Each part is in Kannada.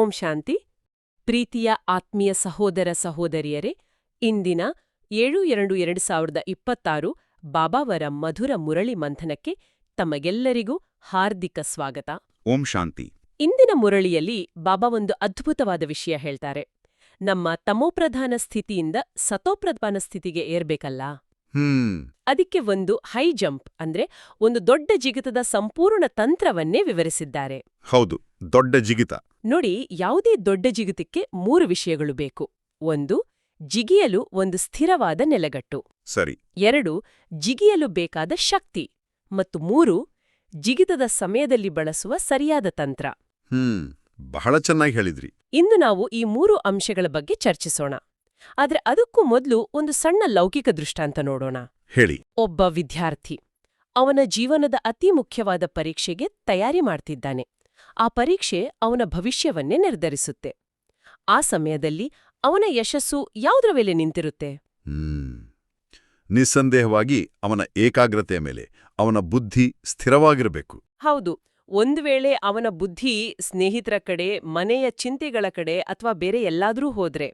ಓಂ ಶಾಂತಿ. ಪ್ರೀತಿಯ ಆತ್ಮೀಯ ಸಹೋದರ ಸಹೋದರಿಯರೇ, ಇಂದಿನ 7/2/2026 ಬಾಬಾವರ ಮಧುರ ಮುರಳಿ ಮಂಥನಕ್ಕೆ ತಮಗೆಲ್ಲರಿಗೂ ಹಾರ್ದಿಕ ಸ್ವಾಗತ. ಓಂ ಶಾಂತಿ. ಇಂದಿನ ಮುರಳಿಯಲ್ಲಿ ಬಾಬಾ ಒಂದು ಅದ್ಭುತವಾದ ವಿಷಯ ಹೇಳ್ತಾರೆ. ನಮ್ಮ ತಮೋಪ್ರಧಾನ ಸ್ಥಿತಿಯಿಂದ ಸತೋಪ್ರಧಾನ ಸ್ಥಿತಿಗೆ ಏರ್ಬೇಕಲ್ಲ, ಅದಕ್ಕೆ ಒಂದು ಹೈ ಜಂಪ್ ಅಂದ್ರೆ ಒಂದು ದೊಡ್ಡ ಜಿಗಿತದ ಸಂಪೂರ್ಣ ತಂತ್ರವನ್ನೇ ವಿವರಿಸಿದ್ದಾರೆ. ಹೌದು, ದೊಡ್ಡ ಜಿಗಿತ. ನೋಡಿ, ಯಾವುದೇ ದೊಡ್ಡ ಜಿಗಿತಕ್ಕೆ 3 ವಿಷಯಗಳು ಬೇಕು. 1, ಜಿಗಿಯಲು ಒಂದು ಸ್ಥಿರವಾದ ನೆಲೆಗಟ್ಟು. ಸರಿ. 2, ಜಿಗಿಯಲು ಬೇಕಾದ ಶಕ್ತಿ. ಮತ್ತು 3, ಜಿಗಿತದ ಸಮಯದಲ್ಲಿ ಬಳಸುವ ಸರಿಯಾದ ತಂತ್ರ. ಬಹಳ ಚೆನ್ನಾಗಿ ಹೇಳಿದ್ರಿ. ಇಂದು ನಾವು ಈ 3 ಅಂಶಗಳ ಬಗ್ಗೆ ಚರ್ಚಿಸೋಣ. ಆದ್ರೆ ಅದಕ್ಕೂ ಮೊದಲು ಒಂದು ಸಣ್ಣ ಲೌಕಿಕ ದೃಷ್ಟಾಂತ ನೋಡೋಣ. ಹೇಳಿ. ಒಬ್ಬ ವಿದ್ಯಾರ್ಥಿ ಅವನ ಜೀವನದ ಅತಿ ಮುಖ್ಯವಾದ ಪರೀಕ್ಷೆಗೆ ತಯಾರಿ ಮಾಡ್ತಿದ್ದಾನೆ. ಆ ಪರೀಕ್ಷೆ ಅವನ ಭವಿಷ್ಯವನ್ನೇ ನಿರ್ಧರಿಸುತ್ತೆ. ಆ ಸಮಯದಲ್ಲಿ ಅವನ ಯಶಸ್ಸು ಯಾವುದರ ಮೇಲೆ ನಿಂತಿರುತ್ತೆ? ನಿಸ್ಸಂದೇಹವಾಗಿ ಅವನ ಏಕಾಗ್ರತೆಯ ಮೇಲೆ. ಅವನ ಬುದ್ಧಿ ಸ್ಥಿರವಾಗಿರಬೇಕು. ಹೌದು. ಒಂದು ವೇಳೆ ಅವನ ಬುದ್ಧಿ ಸ್ನೇಹಿತರ ಕಡೆ, ಮನೆಯ ಚಿಂತೆಗಳ ಕಡೆ ಅಥವಾ ಬೇರೆ ಎಲ್ಲಾದ್ರೂ ಹೋದ್ರೆ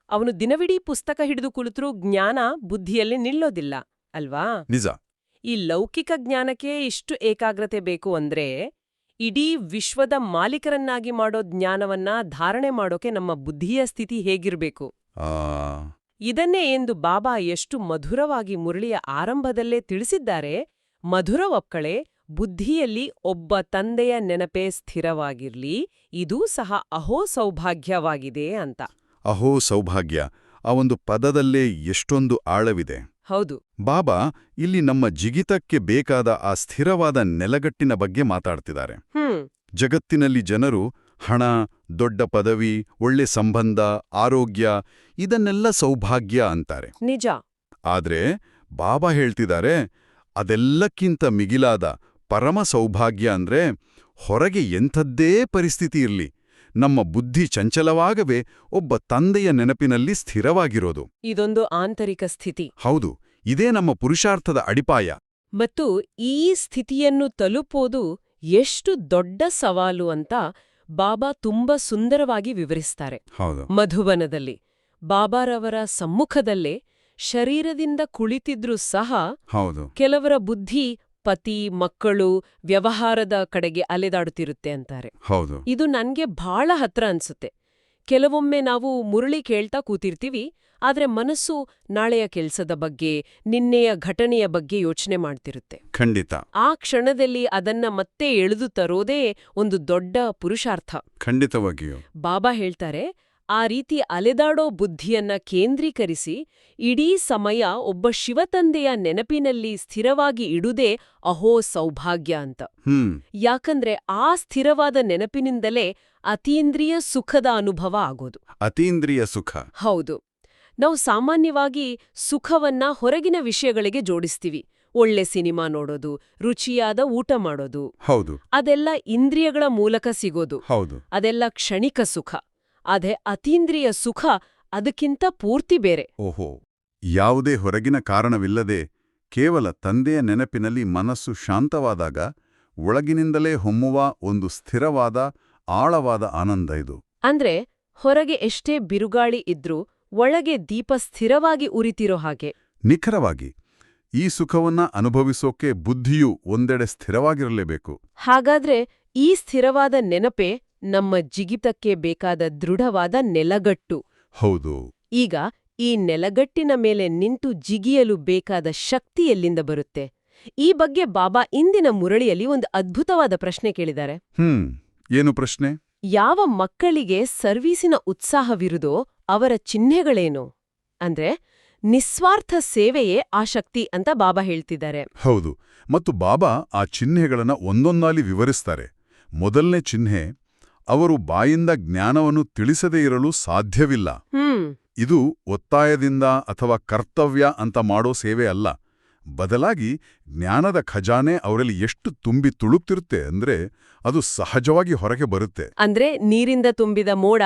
ಅವನು ದಿನವಿಡೀ ಪುಸ್ತಕ ಹಿಡಿದು ಕುಳಿತರೂ ಜ್ಞಾನ ಬುದ್ಧಿಯಲ್ಲಿ ನಿಲ್ಲೋದಿಲ್ಲ ಅಲ್ವಾ? ನಿಜ. ಈ ಲೌಕಿಕ ಜ್ಞಾನಕ್ಕೆ ಇಷ್ಟು ಏಕಾಗ್ರತೆ ಬೇಕು ಅಂದ್ರೆ ಇಡೀ ವಿಶ್ವದ ಮಾಲೀಕರನ್ನಾಗಿ ಮಾಡೋ ಜ್ಞಾನವನ್ನ ಧಾರಣೆ ಮಾಡೋಕೆ ನಮ್ಮ ಬುದ್ಧಿಯ ಸ್ಥಿತಿ ಹೇಗಿರ್ಬೇಕು? ಇದನ್ನೇ ಎಂದು ಬಾಬಾ ಎಷ್ಟು ಮಧುರವಾಗಿ ಮುರಳಿಯ ಆರಂಭದಲ್ಲೇ ತಿಳಿಸಿದ್ದಾರೆ. ಮಧುರ ಒಕ್ಕಳೆ, ಬುದ್ಧಿಯಲ್ಲಿ ಒಬ್ಬ ತಂದೆಯ ನೆನಪೇ ಸ್ಥಿರವಾಗಿರ್ಲಿ, ಇದೂ ಸಹ ಅಹೋ ಸೌಭಾಗ್ಯವಾಗಿದೆ ಅಂತ. ಅಹೋ ಸೌಭಾಗ್ಯ, ಆ ಒಂದು ಪದದಲ್ಲೇ ಎಷ್ಟೊಂದು ಆಳವಿದೆ. ಹೌದು. ಬಾಬಾ ಇಲ್ಲಿ ನಮ್ಮ ಜಿಗಿತಕ್ಕೆ ಬೇಕಾದ ಆ ಸ್ಥಿರವಾದ ನೆಲಗಟ್ಟಿನ ಬಗ್ಗೆ ಮಾತಾಡ್ತಿದ್ದಾರೆ. ಜಗತ್ತಿನಲ್ಲಿ ಜನರು ಹಣ, ದೊಡ್ಡ ಪದವಿ, ಒಳ್ಳೆ ಸಂಬಂಧ, ಆರೋಗ್ಯ ಇದನ್ನೆಲ್ಲ ಸೌಭಾಗ್ಯ ಅಂತಾರೆ. ನಿಜ. ಆದ್ರೆ ಬಾಬಾ ಹೇಳ್ತಿದ್ದಾರೆ, ಅದೆಲ್ಲಕ್ಕಿಂತ ಮಿಗಿಲಾದ ಪರಮ ಸೌಭಾಗ್ಯ ಅಂದ್ರೆ ಹೊರಗೆ ಎಂಥದ್ದೇ ಪರಿಸ್ಥಿತಿ ಇರ್ಲಿ, ನಮ್ಮ ಬುದ್ಧಿ ಚಂಚಲವಾಗವೇ ಒಬ್ಬ ತಂದೆಯ ನೆನಪಿನಲ್ಲಿ ಸ್ಥಿರವಾಗಿರೋದು. ಇದೊಂದು ಆಂತರಿಕ ಸ್ಥಿತಿ. ಹೌದು, ಇದೇ ನಮ್ಮ ಪುರುಷಾರ್ಥದ ಅಡಿಪಾಯ. ಮತ್ತು ಈ ಸ್ಥಿತಿಯನ್ನು ತಲುಪೋದು ಎಷ್ಟು ದೊಡ್ಡ ಸವಾಲು ಅಂತ ಬಾಬಾ ತುಂಬಾ ಸುಂದರವಾಗಿ ವಿವರಿಸ್ತಾರೆ. ಹೌದು. ಮಧುಬನದಲ್ಲಿ ಬಾಬಾರವರ ಸಮ್ಮುಖದಲ್ಲೇ ಶರೀರದಿಂದ ಕುಳಿತಿದ್ರೂ ಸಹ ಹೌದು, ಕೆಲವರ ಬುದ್ಧಿ ಪತಿ, ಮಕ್ಕಳು, ವ್ಯವಹಾರದ ಕಡೆಗೆ ಅಲೆದಾಡುತ್ತಿರುತ್ತೆ ಅಂತಾರೆ. ಹೌದು. ಇದು ನನ್ಗೆ ಬಹಳ ಹತ್ರ ಅನ್ಸುತ್ತೆ. ಕೆಲವೊಮ್ಮೆ ನಾವು ಮುರಳಿ ಕೇಳ್ತಾ ಕೂತಿರ್ತೀವಿ, ಆದ್ರೆ ಮನಸ್ಸು ನಾಳೆಯ ಕೆಲ್ಸದ ಬಗ್ಗೆ, ನಿನ್ನೆಯ ಘಟನೆಯ ಬಗ್ಗೆ ಯೋಚನೆ ಮಾಡ್ತಿರುತ್ತೆ. ಖಂಡಿತ. ಆ ಕ್ಷಣದಲ್ಲಿ ಅದನ್ನ ಮತ್ತೆ ಎಳೆದು ತರೋದೇ ಒಂದು ದೊಡ್ಡ ಪುರುಷಾರ್ಥ. ಖಂಡಿತವಾಗಿಯೂ. ಬಾಬಾ ಹೇಳ್ತಾರೆ, ಆ ರೀತಿ ಅಲೆದಾಡೋ ಬುದ್ಧಿಯನ್ನ ಕೇಂದ್ರೀಕರಿಸಿ ಇಡೀ ಸಮಯ ಒಬ್ಬ ಶಿವತಂದೆಯ ನೆನಪಿನಲ್ಲಿ ಸ್ಥಿರವಾಗಿ ಇಡುದೇ ಅಹೋ ಸೌಭಾಗ್ಯ ಅಂತ. ಯಾಕಂದ್ರೆ ಆ ಸ್ಥಿರವಾದ ನೆನಪಿನಿಂದಲೇ ಅತೀಂದ್ರಿಯ ಸುಖದ ಅನುಭವ ಆಗೋದು. ಅತೀಂದ್ರಿಯ ಸುಖ. ಹೌದು. ನಾವು ಸಾಮಾನ್ಯವಾಗಿ ಸುಖವನ್ನ ಹೊರಗಿನ ವಿಷಯಗಳಿಗೆ ಜೋಡಿಸ್ತೀವಿ. ಒಳ್ಳೆ ಸಿನಿಮಾ ನೋಡೋದು, ರುಚಿಯಾದ ಊಟ ಮಾಡೋದು. ಹೌದು. ಅದೆಲ್ಲ ಇಂದ್ರಿಯಗಳ ಮೂಲಕ ಸಿಗೋದು. ಹೌದು. ಅದೆಲ್ಲ ಕ್ಷಣಿಕ ಸುಖ. ಅದೇ ಅತೀಂದ್ರಿಯ ಸುಖ ಅದಕ್ಕಿಂತ ಪೂರ್ತಿ ಬೇರೆ. ಓಹೋ. ಯಾವುದೇ ಹೊರಗಿನ ಕಾರಣವಿಲ್ಲದೆ ಕೇವಲ ತಂದೆಯ ನೆನಪಿನಲ್ಲಿ ಮನಸ್ಸು ಶಾಂತವಾದಾಗ ಒಳಗಿನಿಂದಲೇ ಹೊಮ್ಮುವ ಒಂದು ಸ್ಥಿರವಾದ, ಆಳವಾದ ಆನಂದ ಇದು. ಅಂದ್ರೆ ಹೊರಗೆ ಎಷ್ಟೇ ಬಿರುಗಾಳಿ ಇದ್ರೂ ಒಳಗೆ ದೀಪ ಸ್ಥಿರವಾಗಿ ಉರಿತಿರೋ ಹಾಗೆ. ನಿಖರವಾಗಿ. ಈ ಸುಖವನ್ನ ಅನುಭವಿಸೋಕೆ ಬುದ್ಧಿಯು ಒಂದೆಡೆ ಸ್ಥಿರವಾಗಿರಲೇಬೇಕು. ಹಾಗಾದ್ರೆ ಈ ಸ್ಥಿರವಾದ ನೆನಪೇ ನಮ್ಮ ಜಿಗಿತಕ್ಕೆ ಬೇಕಾದ ದೃಢವಾದ ನೆಲಗಟ್ಟು. ಹೌದು. ಈಗ ಈ ನೆಲಗಟ್ಟಿನ ಮೇಲೆ ನಿಂತು ಜಿಗಿಯಲು ಬೇಕಾದ ಶಕ್ತಿ ಎಲ್ಲಿಂದ ಬರುತ್ತೆ? ಈ ಬಗ್ಗೆ ಬಾಬಾ ಇಂದಿನ ಮುರಳಿಯಲ್ಲಿ ಒಂದು ಅದ್ಭುತವಾದ ಪ್ರಶ್ನೆ ಕೇಳಿದ್ದಾರೆ. ಏನು ಪ್ರಶ್ನೆ? ಯಾವ ಮಕ್ಕಳಿಗೆ ಸರ್ವೀಸಿನ ಉತ್ಸಾಹವಿರುವುದೋ ಅವರ ಚಿಹ್ನೆಗಳೇನು? ಅಂದ್ರೆ ನಿಸ್ವಾರ್ಥ ಸೇವೆಯೇ ಆ ಶಕ್ತಿ ಅಂತ ಬಾಬಾ ಹೇಳ್ತಿದ್ದಾರೆ. ಹೌದು. ಮತ್ತು ಬಾಬಾ ಆ ಚಿಹ್ನೆಗಳನ್ನ ಒಂದೊಂದಾಗಿ ವಿವರಿಸ್ತಾರೆ. ಮೊದಲನೇ ಚಿಹ್ನೆ, ಅವರು ಬಾಯಿಂದ ಜ್ಞಾನವನ್ನು ತಿಳಿಸದೇ ಇರಲು ಸಾಧ್ಯವಿಲ್ಲ. ಇದು ಒತ್ತಾಯದಿಂದ ಅಥವಾ ಕರ್ತವ್ಯ ಅಂತ ಮಾಡೋ ಸೇವೆ ಅಲ್ಲ. ಬದಲಾಗಿ ಜ್ಞಾನದ ಖಜಾನೆ ಅವರಲ್ಲಿ ಎಷ್ಟು ತುಂಬಿ ತುಳುಕ್ತಿರುತ್ತೆ ಅಂದ್ರೆ ಅದು ಸಹಜವಾಗಿ ಹೊರಗೆ ಬರುತ್ತೆ. ಅಂದ್ರೆ ನೀರಿಂದ ತುಂಬಿದ ಮೋಡ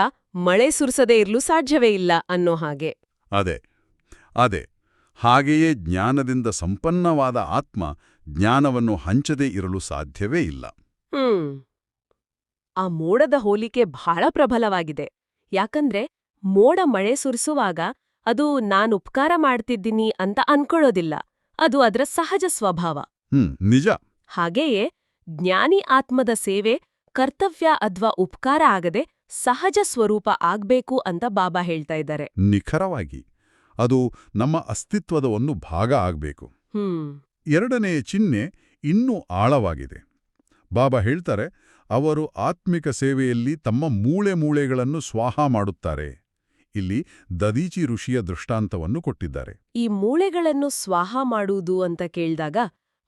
ಮಳೆ ಸುರಿಸದೇ ಇರಲು ಸಾಧ್ಯವೇ ಇಲ್ಲ ಅನ್ನೋ ಹಾಗೆ. ಅದೇ ಹಾಗೆಯೇ ಜ್ಞಾನದಿಂದ ಸಂಪನ್ನವಾದ ಆತ್ಮ ಜ್ಞಾನವನ್ನು ಹಂಚದೇ ಇರಲು ಸಾಧ್ಯವೇ ಇಲ್ಲ. ಆ ಮೋಡದ ಹೋಲಿಕೆ ಬಹಳ ಪ್ರಬಲವಾಗಿದೆ. ಯಾಕಂದ್ರೆ ಮೋಡ ಮಳೆ ಸುರಿಸುವಾಗ ಅದು ನಾನ್ ಉಪಕಾರ ಮಾಡ್ತಿದ್ದೀನಿ ಅಂತ ಅನ್ಕೊಳ್ಳೋದಿಲ್ಲ. ಅದು ಅದರ ಸಹಜ ಸ್ವಭಾವ. ನಿಜ. ಹಾಗೆಯೇ ಜ್ಞಾನಿ ಆತ್ಮದ ಸೇವೆ ಕರ್ತವ್ಯ ಅಥ್ವಾ ಉಪಕಾರ ಆಗದೆ ಸಹಜ ಸ್ವರೂಪ ಆಗ್ಬೇಕು ಅಂತ ಬಾಬಾ ಹೇಳ್ತಾ ಇದ್ದಾರೆ. ನಿಖರವಾಗಿ ಅದು ನಮ್ಮ ಅಸ್ತಿತ್ವದ ಒಂದು ಭಾಗ ಆಗ್ಬೇಕು. ಎರಡನೆಯ ಚಿಹ್ನೆ ಇನ್ನೂ ಆಳವಾಗಿದೆ. ಬಾಬಾ ಹೇಳ್ತಾರೆ, ಅವರು ಆತ್ಮಿಕ ಸೇವೆಯಲ್ಲಿ ತಮ್ಮ ಮೂಳೆಗಳನ್ನು ಸ್ವಾಹ ಮಾಡುತ್ತಾರೆ. ಇಲ್ಲಿ ದದೀಚಿ ಋಷಿಯ ದೃಷ್ಟಾಂತವನ್ನು ಕೊಟ್ಟಿದ್ದಾರೆ. ಈ ಮೂಳೆಗಳನ್ನು ಸ್ವಾಹ ಮಾಡುವುದು ಅಂತ ಕೇಳಿದಾಗ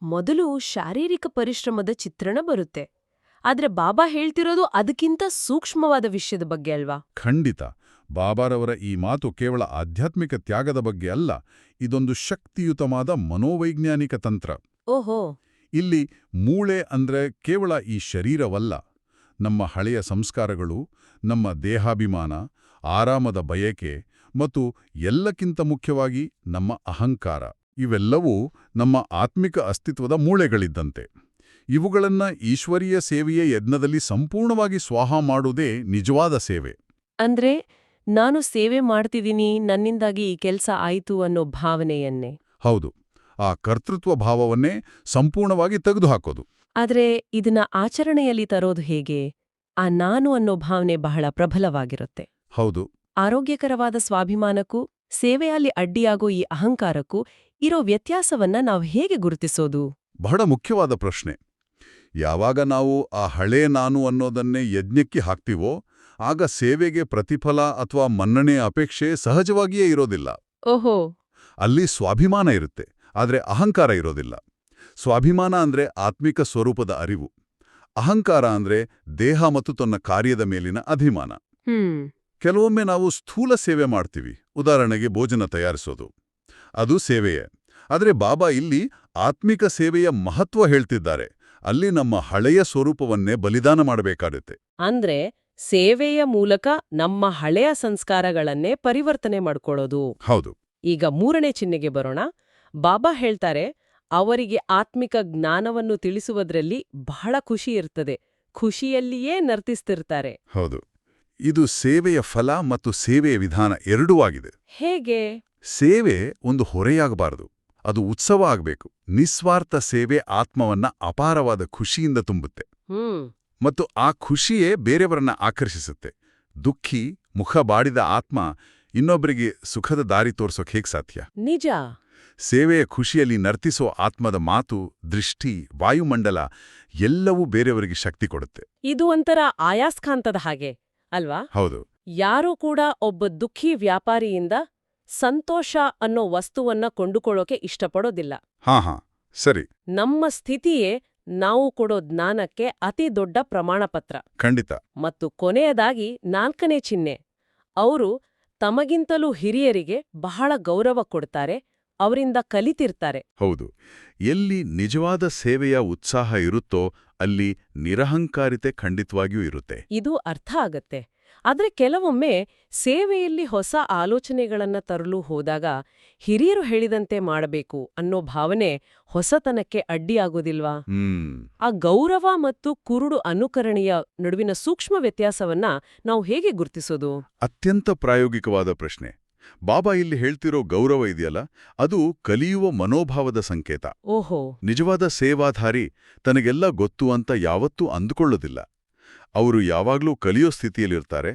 ಮೊದಲು ಶಾರೀರಿಕ ಪರಿಶ್ರಮದ ಚಿತ್ರಣ ಬರುತ್ತೆ. ಆದ್ರೆ ಬಾಬಾ ಹೇಳ್ತಿರೋದು ಅದಕ್ಕಿಂತ ಸೂಕ್ಷ್ಮವಾದ ವಿಷಯದ ಬಗ್ಗೆ ಅಲ್ವಾ? ಖಂಡಿತ. ಬಾಬಾರವರ ಈ ಮಾತು ಕೇವಲ ಆಧ್ಯಾತ್ಮಿಕ ತ್ಯಾಗದ ಬಗ್ಗೆ ಅಲ್ಲ, ಇದೊಂದು ಶಕ್ತಿಯುತವಾದ ಮನೋವೈಜ್ಞಾನಿಕ ತಂತ್ರ. ಓಹೋ. ಇಲ್ಲಿ ಮೂಳೆ ಅಂದ್ರೆ ಕೇವಲ ಈ ಶರೀರವಲ್ಲ, ನಮ್ಮ ಹಳೆಯ ಸಂಸ್ಕಾರಗಳು, ನಮ್ಮ ದೇಹಾಭಿಮಾನ, ಆರಾಮದ ಬಯಕೆ ಮತ್ತು ಎಲ್ಲಕ್ಕಿಂತ ಮುಖ್ಯವಾಗಿ ನಮ್ಮ ಅಹಂಕಾರ, ಇವೆಲ್ಲವೂ ನಮ್ಮ ಆತ್ಮಿಕ ಅಸ್ತಿತ್ವದ ಮೂಳೆಗಳಿದ್ದಂತೆ. ಇವುಗಳನ್ನ ಈಶ್ವರೀಯ ಸೇವೆಯ ಯಜ್ಞದಲ್ಲಿ ಸಂಪೂರ್ಣವಾಗಿ ಸ್ವಾಹ ಮಾಡುವುದೇ ನಿಜವಾದ ಸೇವೆ. ಅಂದ್ರೆ ನಾನು ಸೇವೆ ಮಾಡ್ತಿದ್ದೀನಿ, ನನ್ನಿಂದಾಗಿ ಈ ಕೆಲ್ಸ ಆಯ್ತು ಅನ್ನೋ ಭಾವನೆಯನ್ನೇ. ಹೌದು, ಆ ಕರ್ತೃತ್ವ ಭಾವವನ್ನೇ ಸಂಪೂರ್ಣವಾಗಿ ತೆಗೆದುಹಾಕೋದು. ಆದ್ರೆ ಇದನ್ನ ಆಚರಣೆಯಲ್ಲಿ ತರೋದು ಹೇಗೆ? ಆ ನಾನು ಅನ್ನೋ ಭಾವನೆ ಬಹಳ ಪ್ರಬಲವಾಗಿರುತ್ತೆ. ಹೌದು. ಆರೋಗ್ಯಕರವಾದ ಸ್ವಾಭಿಮಾನಕ್ಕೂ ಸೇವೆಯಲ್ಲಿ ಅಡ್ಡಿಯಾಗೋ ಈ ಅಹಂಕಾರಕ್ಕೂ ಇರೋ ವ್ಯತ್ಯಾಸವನ್ನ ನಾವು ಹೇಗೆ ಗುರುತಿಸೋದು? ಬಹಳ ಮುಖ್ಯವಾದ ಪ್ರಶ್ನೆ. ಯಾವಾಗ ನಾವು ಆ ಹಳೇ ನಾನು ಅನ್ನೋದನ್ನೇ ಯಜ್ಞಕ್ಕೆ ಹಾಕ್ತೀವೋ, ಆಗ ಸೇವೆಗೆ ಪ್ರತಿಫಲ ಅಥವಾ ಮನ್ನಣೆಯ ಅಪೇಕ್ಷೆ ಸಹಜವಾಗಿಯೇ ಇರೋದಿಲ್ಲ. ಓಹೋ. ಅಲ್ಲಿ ಸ್ವಾಭಿಮಾನ ಇರುತ್ತೆ, ಆದ್ರೆ ಅಹಂಕಾರ ಇರೋದಿಲ್ಲ. ಸ್ವಾಭಿಮಾನ ಅಂದ್ರೆ ಆತ್ಮಿಕ ಸ್ವರೂಪದ ಅರಿವು. ಅಹಂಕಾರ ಅಂದ್ರೆ ದೇಹ ಮತ್ತು ತನ್ನ ಕಾರ್ಯದ ಮೇಲಿನ ಅಭಿಮಾನ. ಕೆಲವೊಮ್ಮೆ ನಾವು ಸ್ಥೂಲ ಸೇವೆ ಮಾಡ್ತೀವಿ, ಉದಾಹರಣೆಗೆ ಭೋಜನ ತಯಾರಿಸೋದು. ಅದು ಸೇವೆಯೇ. ಆದರೆ ಬಾಬಾ ಇಲ್ಲಿ ಆತ್ಮಿಕ ಸೇವೆಯ ಮಹತ್ವ ಹೇಳ್ತಿದ್ದಾರೆ. ಅಲ್ಲಿ ನಮ್ಮ ಹಳೆಯ ಸ್ವರೂಪವನ್ನೇ ಬಲಿದಾನ ಮಾಡಬೇಕಾಗುತ್ತೆ. ಅಂದ್ರೆ ಸೇವೆಯ ಮೂಲಕ ನಮ್ಮ ಹಳೆಯ ಸಂಸ್ಕಾರಗಳನ್ನೇ ಪರಿವರ್ತನೆ ಮಾಡ್ಕೊಳ್ಳೋದು. ಹೌದು. ಈಗ ಮೂರನೇ ಚಿಹ್ನೆಗೆ ಬರೋಣ. ಬಾಬಾ ಹೇಳ್ತಾರೆ, ಅವರಿಗೆ ಆತ್ಮಿಕ ಜ್ಞಾನವನ್ನು ತಿಳಿಸುವುದರಲ್ಲಿ ಬಹಳ ಖುಷಿ ಇರ್ತದೆ. ಖುಷಿಯಲ್ಲಿಯೇ ನರ್ತಿಸ್ತಿರ್ತಾರೆ. ಹೌದು. ಇದು ಸೇವೆಯ ಫಲ ಮತ್ತು ಸೇವೆಯ ವಿಧಾನ ಎರಡೂ ಆಗಿದೆ. ಹೇಗೆ? ಸೇವೆ ಒಂದು ಹೊರೆಯಾಗಬಾರದು, ಅದು ಉತ್ಸವ ಆಗಬೇಕು. ನಿಸ್ವಾರ್ಥ ಸೇವೆ ಆತ್ಮವನ್ನ ಅಪಾರವಾದ ಖುಷಿಯಿಂದ ತುಂಬುತ್ತೆ. ಮತ್ತು ಆ ಖುಷಿಯೇ ಬೇರೆಯವರನ್ನ ಆಕರ್ಷಿಸುತ್ತೆ. ದುಃಖಿ, ಮುಖ ಬಾಡಿದ ಆತ್ಮ ಇನ್ನೊಬ್ಬರಿಗೆ ಸುಖದ ದಾರಿ ತೋರ್ಸೋಕ್ ಹೇಗೆ ಸಾಧ್ಯ? ನಿಜ. ಸೇವೆಯ ಖುಷಿಯಲ್ಲಿ ನರ್ತಿಸೋ ಆತ್ಮದ ಮಾತು, ದೃಷ್ಟಿ, ವಾಯುಮಂಡಲ ಎಲ್ಲವೂ ಬೇರೆಯವರಿಗೆ ಶಕ್ತಿ ಕೊಡುತ್ತೆ. ಇದು ಒಂಥರ ಆಯಾಸ್ಕಾಂತದ ಹಾಗೆ ಅಲ್ವಾ? ಹೌದು. ಯಾರೂ ಕೂಡ ಒಬ್ಬ ದುಃಖಿ ವ್ಯಾಪಾರಿಯಿಂದ ಸಂತೋಷ ಅನ್ನೋ ವಸ್ತುವನ್ನ ಕೊಂಡುಕೊಳ್ಳೋಕೆ ಇಷ್ಟಪಡೋದಿಲ್ಲ. ಹಾ, ಸರಿ. ನಮ್ಮ ಸ್ಥಿತಿಯೇ ನಾವು ಕೊಡೋ ಜ್ಞಾನಕ್ಕೆ ಅತಿ ದೊಡ್ಡ ಪ್ರಮಾಣಪತ್ರ. ಖಂಡಿತ. ಮತ್ತು ಕೊನೆಯದಾಗಿ ನಾಲ್ಕನೇ ಚಿಹ್ನೆ, ಅವರು ತಮಗಿಂತಲೂ ಹಿರಿಯರಿಗೆ ಬಹಳ ಗೌರವ ಕೊಡ್ತಾರೆ, ಅವರಿಂದ ಕಲಿತಿರ್ತಾರೆ. ಹೌದು. ಎಲ್ಲಿ ನಿಜವಾದ ಸೇವೆಯ ಉತ್ಸಾಹ ಇರುತ್ತೋ ಅಲ್ಲಿ ನಿರಹಂಕಾರಿತೆ ಖಂಡಿತವಾಗಿಯೂ ಇರುತ್ತೆ. ಇದು ಅರ್ಥ ಆಗತ್ತೆ. ಆದ್ರೆ ಕೆಲವೊಮ್ಮೆ ಸೇವೆಯಲ್ಲಿ ಹೊಸ ಆಲೋಚನೆಗಳನ್ನ ತರಲು ಹೋದಾಗ ಹಿರಿಯರು ಹೇಳಿದಂತೆ ಮಾಡಬೇಕು ಅನ್ನೋ ಭಾವನೆ ಹೊಸತನಕ್ಕೆ ಅಡ್ಡಿಯಾಗೋದಿಲ್ವಾ? ಆ ಗೌರವ ಮತ್ತು ಕುರುಡು ಅನುಕರಣೆಯ ನಡುವಿನ ಸೂಕ್ಷ್ಮ ವ್ಯತ್ಯಾಸವನ್ನ ನಾವು ಹೇಗೆ ಗುರುತಿಸೋದು? ಅತ್ಯಂತ ಪ್ರಾಯೋಗಿಕವಾದ ಪ್ರಶ್ನೆ. ಬಾಬಾ ಇಲ್ಲಿ ಹೇಳ್ತಿರೋ ಗೌರವ ಇದೆಯಲ್ಲ, ಅದು ಕಲಿಯುವ ಮನೋಭಾವದ ಸಂಕೇತ. ಓಹೋ. ನಿಜವಾದ ಸೇವಾಧಾರಿ ತನಗೆಲ್ಲ ಗೊತ್ತು ಅಂತ ಯಾವತ್ತೂ ಅಂದುಕೊಳ್ಳೋದಿಲ್ಲ. ಅವರು ಯಾವಾಗ್ಲೂ ಕಲಿಯೋ ಸ್ಥಿತಿಯಲ್ಲಿರ್ತಾರೆ.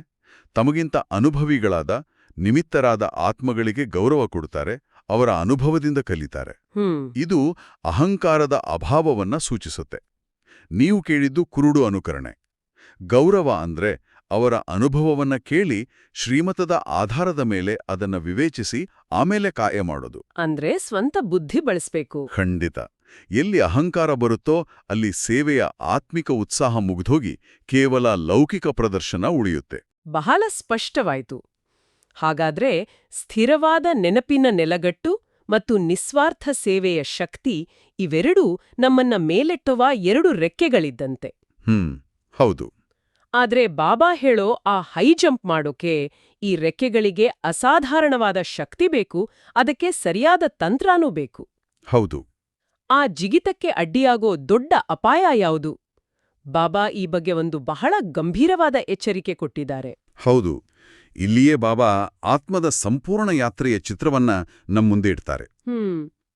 ತಮಗಿಂತ ಅನುಭವಿಗಳಾದ, ನಿಮಿತ್ತರಾದ ಆತ್ಮಗಳಿಗೆ ಗೌರವ ಕೊಡ್ತಾರೆ, ಅವರ ಅನುಭವದಿಂದ ಕಲಿತಾರೆ. ಇದು ಅಹಂಕಾರದ ಅಭಾವವನ್ನ ಸೂಚಿಸುತ್ತೆ. ನೀವು ಕೇಳಿದ್ದು ಕುರುಡು ಅನುಕರಣೆ. ಗೌರವ ಅಂದ್ರೆ ಅವರ ಅನುಭವವನ್ನ ಕೇಳಿ ಶ್ರೀಮತದ ಆಧಾರದ ಮೇಲೆ ಅದನ್ನ ವಿವೇಚಿಸಿ ಆಮೇಲೆ ಕಾಯ ಮಾಡೋದು. ಅಂದ್ರೆ ಸ್ವಂತ ಬುದ್ಧಿ ಬಳಸ್ಬೇಕು. ಖಂಡಿತ. ಎಲ್ಲಿ ಅಹಂಕಾರ ಬರುತ್ತೋ ಅಲ್ಲಿ ಸೇವೆಯ ಆತ್ಮಿಕ ಉತ್ಸಾಹ ಮುಗಿದೋಗಿ ಕೇವಲ ಲೌಕಿಕ ಪ್ರದರ್ಶನ ಉಳಿಯುತ್ತೆ. ಬಹಳ ಸ್ಪಷ್ಟವಾಯ್ತು. ಹಾಗಾದ್ರೆ ಸ್ಥಿರವಾದ ನೆನಪಿನ ನೆಲಗಟ್ಟು ಮತ್ತು ನಿಸ್ವಾರ್ಥ ಸೇವೆಯ ಶಕ್ತಿ ಇವೆರಡೂ ನಮ್ಮನ್ನ ಮೇಲೆಟ್ಟುವ ಎರಡು ರೆಕ್ಕೆಗಳಿದ್ದಂತೆ. ಹೌದು. ಆದ್ರೆ ಬಾಬಾ ಹೇಳೋ ಆ ಹೈ ಜಂಪ್ ಮಾಡೋಕೆ ಈ ರೆಕ್ಕೆಗಳಿಗೆ ಅಸಾಧಾರಣವಾದ ಶಕ್ತಿ ಬೇಕು, ಅದಕ್ಕೆ ಸರಿಯಾದ ತಂತ್ರನೂ ಬೇಕು. ಹೌದು. ಆ ಜಿಗಿತಕ್ಕೆ ಅಡ್ಡಿಯಾಗೋ ದೊಡ್ಡ ಅಪಾಯ ಯಾವುದು? ಬಾಬಾ ಈ ಬಗ್ಗೆ ಒಂದು ಬಹಳ ಗಂಭೀರವಾದ ಎಚ್ಚರಿಕೆ ಕೊಟ್ಟಿದ್ದಾರೆ. ಹೌದು, ಇಲ್ಲಿಯೇ ಬಾಬಾ ಆತ್ಮದ ಸಂಪೂರ್ಣ ಯಾತ್ರೆಯ ಚಿತ್ರವನ್ನ ನಮ್ಮುಂದೆ ಇಡ್ತಾರೆ.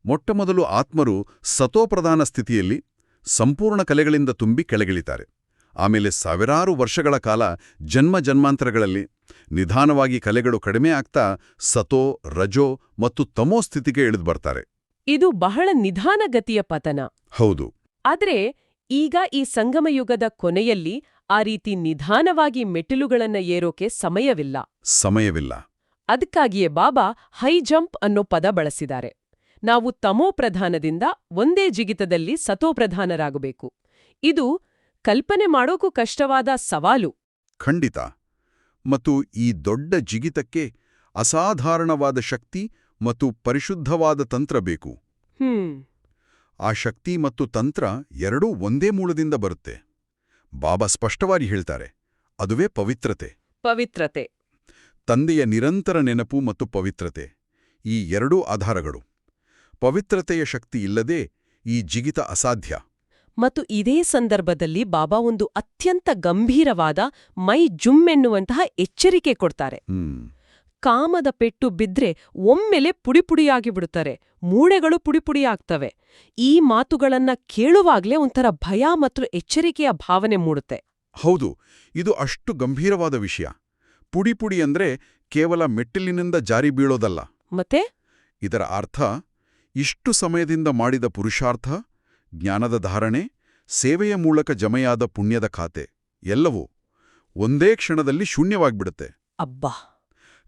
ಮೊಟ್ಟಮೊದಲು ಆತ್ಮರು ಸತೋಪ್ರಧಾನ ಸ್ಥಿತಿಯಲ್ಲಿ ಸಂಪೂರ್ಣ ಕಲೆಗಳಿಂದ ತುಂಬಿ ಕೆಳಗಿಳಿತಾರೆ. ಆಮೇಲೆ ಸಾವಿರಾರು ವರ್ಷಗಳ ಕಾಲ ಜನ್ಮಾಂತರಗಳಲ್ಲಿ ನಿಧಾನವಾಗಿ ಕಲೆಗಳು ಕಡಿಮೆ ಆಗ್ತಾ ಸತೋ, ರಜೋ ಮತ್ತು ತಮೋ ಸ್ಥಿತಿಗೆ ಇಳಿದುಬರ್ತಾರೆ. ಇದು ಬಹಳ ನಿಧಾನಗತಿಯ ಪತನ. ಹೌದು. ಆದ್ರೆ ಈಗ ಈ ಸಂಗಮಯುಗದ ಕೊನೆಯಲ್ಲಿ ಆ ರೀತಿ ನಿಧಾನವಾಗಿ ಮೆಟ್ಟಿಲುಗಳನ್ನ ಏರೋಕೆ ಸಮಯವಿಲ್ಲ. ಅದಕ್ಕಾಗಿಯೇ ಬಾಬಾ ಹೈ ಜಂಪ್ ಅನ್ನೋ ಪದ ಬಳಸಿದ್ದಾರೆ. ನಾವು ತಮೋಪ್ರಧಾನದಿಂದ ಒಂದೇ ಜಿಗಿತದಲ್ಲಿ ಸತೋಪ್ರಧಾನರಾಗಬೇಕು. ಇದು ಕಲ್ಪನೆ ಮಾಡೋಕು ಕಷ್ಟವಾದ ಸವಾಲು. ಖಂಡಿತ. ಮತ್ತು ಈ ದೊಡ್ಡ ಜಿಗಿತಕ್ಕೆ ಅಸಾಧಾರಣವಾದ ಶಕ್ತಿ ಮತ್ತು ಪರಿಶುದ್ಧವಾದ ತಂತ್ರ ಬೇಕು. ಆ ಶಕ್ತಿ ಮತ್ತು ತಂತ್ರ ಎರಡೂ ಒಂದೇ ಮೂಲದಿಂದ ಬರುತ್ತೆ. ಬಾಬಾ ಸ್ಪಷ್ಟವಾಗಿ ಹೇಳ್ತಾರೆ, ಅದುವೇ ಪವಿತ್ರತೆ. ತಂದೆಯ ನಿರಂತರ ನೆನಪು ಮತ್ತು ಪವಿತ್ರತೆ, ಈ ಎರಡೂ ಆಧಾರಗಳು. ಪವಿತ್ರತೆಯ ಶಕ್ತಿ ಇಲ್ಲದೆ ಈ ಜಿಗಿತ ಅಸಾಧ್ಯ. ಮತ್ತು ಇದೇ ಸಂದರ್ಭದಲ್ಲಿ ಬಾಬಾ ಒಂದು ಅತ್ಯಂತ ಗಂಭೀರವಾದ ಮೈ ಜುಮ್ಮೆನ್ನುವಂತಹ ಎಚ್ಚರಿಕೆ ಕೊಡ್ತಾರೆ. ಕಾಮದ ಪೆಟ್ಟು ಬಿದ್ರೆ ಒಮ್ಮೆಲೆ ಪುಡಿಪುಡಿಯಾಗಿ ಬಿಡುತ್ತಾರೆ, ಮೂಳೆಗಳು ಪುಡಿಪುಡಿಯಾಗ್ತವೆ. ಈ ಮಾತುಗಳನ್ನ ಕೇಳುವಾಗ್ಲೇ ಒಂಥರ ಭಯ ಮತ್ತು ಎಚ್ಚರಿಕೆಯ ಭಾವನೆ ಮೂಡುತ್ತೆ. ಹೌದು, ಇದು ಅಷ್ಟು ಗಂಭೀರವಾದ ವಿಷಯ. ಪುಡಿ ಅಂದ್ರೆ ಕೇವಲ ಮೆಟ್ಟಿಲಿನಿಂದ ಜಾರಿ ಬೀಳೋದಲ್ಲ. ಮತ್ತೆ ಇದರ ಅರ್ಥ ಇಷ್ಟು ಸಮಯದಿಂದ ಮಾಡಿದ ಪುರುಷಾರ್ಥ, ಜ್ಞಾನದ ಧಾರಣೆ, ಸೇವೆಯ ಮೂಲಕ ಜಮೆಯಾದ ಪುಣ್ಯದ ಖಾತೆ ಎಲ್ಲವೂ ಒಂದೇ ಕ್ಷಣದಲ್ಲಿ ಶೂನ್ಯವಾಗ್ಬಿಡುತ್ತೆ. ಅಬ್ಬಾ!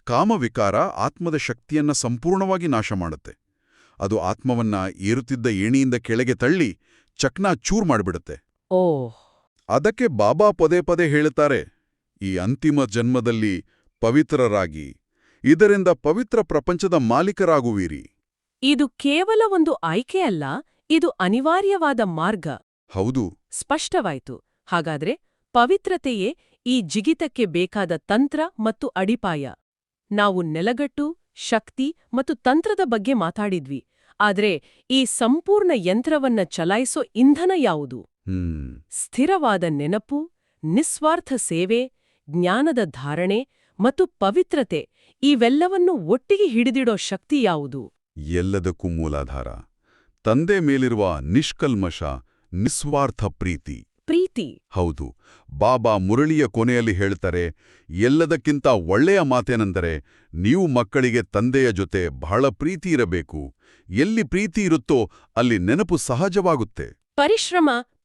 ಕಾಮವಿಕಾರ ಆತ್ಮದ ಶಕ್ತಿಯನ್ನ ಸಂಪೂರ್ಣವಾಗಿ ನಾಶ ಮಾಡುತ್ತೆ. ಅದು ಆತ್ಮವನ್ನ ಏರುತ್ತಿದ್ದ ಏಣಿಯಿಂದ ಕೆಳಗೆ ತಳ್ಳಿ ಚಕ್ನಾಚೂರ್ ಮಾಡಿಬಿಡುತ್ತೆ. ಅದಕ್ಕೆ ಬಾಬಾ ಪದೇ ಹೇಳುತ್ತಾರೆ, ಈ ಅಂತಿಮ ಜನ್ಮದಲ್ಲಿ ಪವಿತ್ರರಾಗಿ, ಇದರಿಂದ ಪವಿತ್ರ ಪ್ರಪಂಚದ ಮಾಲೀಕರಾಗುವಿರಿ. ಇದು ಕೇವಲ ಒಂದು ಆಯ್ಕೆಯಲ್ಲ, ಇದು ಅನಿವಾರ್ಯವಾದ ಮಾರ್ಗ. ಹೌದು. ಸ್ಪಷ್ಟವಾಯ್ತು. ಹಾಗಾದ್ರೆ ಪವಿತ್ರತೆಯೇ ಈ ಜಿಗಿತಕ್ಕೆ ಬೇಕಾದ ತಂತ್ರ ಮತ್ತು ಅಡಿಪಾಯ. ನಾವು ನೆಲಗಟ್ಟು, ಶಕ್ತಿ ಮತ್ತು ತಂತ್ರದ ಬಗ್ಗೆ ಮಾತಾಡಿದ್ವಿ. ಆದ್ರೆ ಈ ಸಂಪೂರ್ಣ ಯಂತ್ರವನ್ನ ಚಲಾಯಿಸೋ ಇಂಧನ ಯಾವುದು? ಸ್ಥಿರವಾದ ನೆನಪು, ನಿಸ್ವಾರ್ಥ ಸೇವೆ, ಜ್ಞಾನದ ಧಾರಣೆ ಮತ್ತು ಪವಿತ್ರತೆ, ಇವೆಲ್ಲವನ್ನೂ ಒಟ್ಟಿಗೆ ಹಿಡಿದಿಡೋ ಶಕ್ತಿ ಯಾವುದು? ಎಲ್ಲದಕ್ಕೂ ಮೂಲಾಧಾರ ತಂದೆ ಮೇಲಿರುವ ನಿಷ್ಕಲ್ಮಶ, ನಿಸ್ವಾರ್ಥ ಪ್ರೀತಿ. ಹೌದು. ಬಾಬಾ ಮುರಳಿಯ ಕೊನೆಯಲ್ಲಿ ಹೇಳ್ತಾರೆ, ಎಲ್ಲದಕ್ಕಿಂತ ಒಳ್ಳೆಯ ಮಾತೇನೆಂದರೆ ನೀವು ಮಕ್ಕಳಿಗೆ ತಂದೆಯ ಜೊತೆ ಬಹಳ ಪ್ರೀತಿ ಇರಬೇಕು. ಎಲ್ಲಿ ಪ್ರೀತಿ ಇರುತ್ತೋ ಅಲ್ಲಿ ನೆನಪು ಸಹಜವಾಗುತ್ತೆ.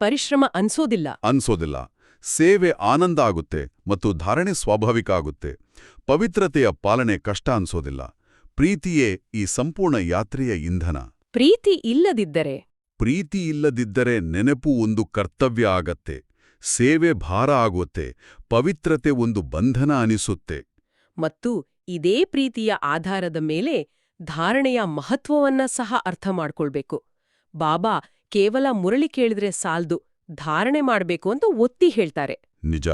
ಪರಿಶ್ರಮ ಅನ್ಸೋದಿಲ್ಲ. ಸೇವೆ ಆನಂದ ಆಗುತ್ತೆ ಮತ್ತು ಧಾರಣೆ ಸ್ವಾಭಾವಿಕ ಆಗುತ್ತೆ. ಪವಿತ್ರತೆಯ ಪಾಲನೆ ಕಷ್ಟ ಅನ್ಸೋದಿಲ್ಲ. ಪ್ರೀತಿಯೇ ಈ ಸಂಪೂರ್ಣ ಯಾತ್ರೆಯ ಇಂಧನ. ಪ್ರೀತಿ ಇಲ್ಲದಿದ್ದರೆ ನೆನಪು ಒಂದು ಕರ್ತವ್ಯ ಆಗತ್ತೆ, ಸೇವೆ ಭಾರ ಆಗುತ್ತೆ, ಪವಿತ್ರತೆ ಒಂದು ಬಂಧನ ಅನಿಸುತ್ತೆ. ಮತ್ತು ಇದೇ ಪ್ರೀತಿಯ ಆಧಾರದ ಮೇಲೆ ಧಾರಣೆಯ ಮಹತ್ವವನ್ನ ಸಹ ಅರ್ಥ ಮಾಡ್ಕೊಳ್ಬೇಕು. ಬಾಬಾ ಕೇವಲ ಮುರಳಿ ಕೇಳಿದ್ರೆ ಸಾಲ್ದು, ಧಾರಣೆ ಮಾಡ್ಬೇಕು ಅಂತ ಒತ್ತಿ ಹೇಳ್ತಾರೆ. ನಿಜ.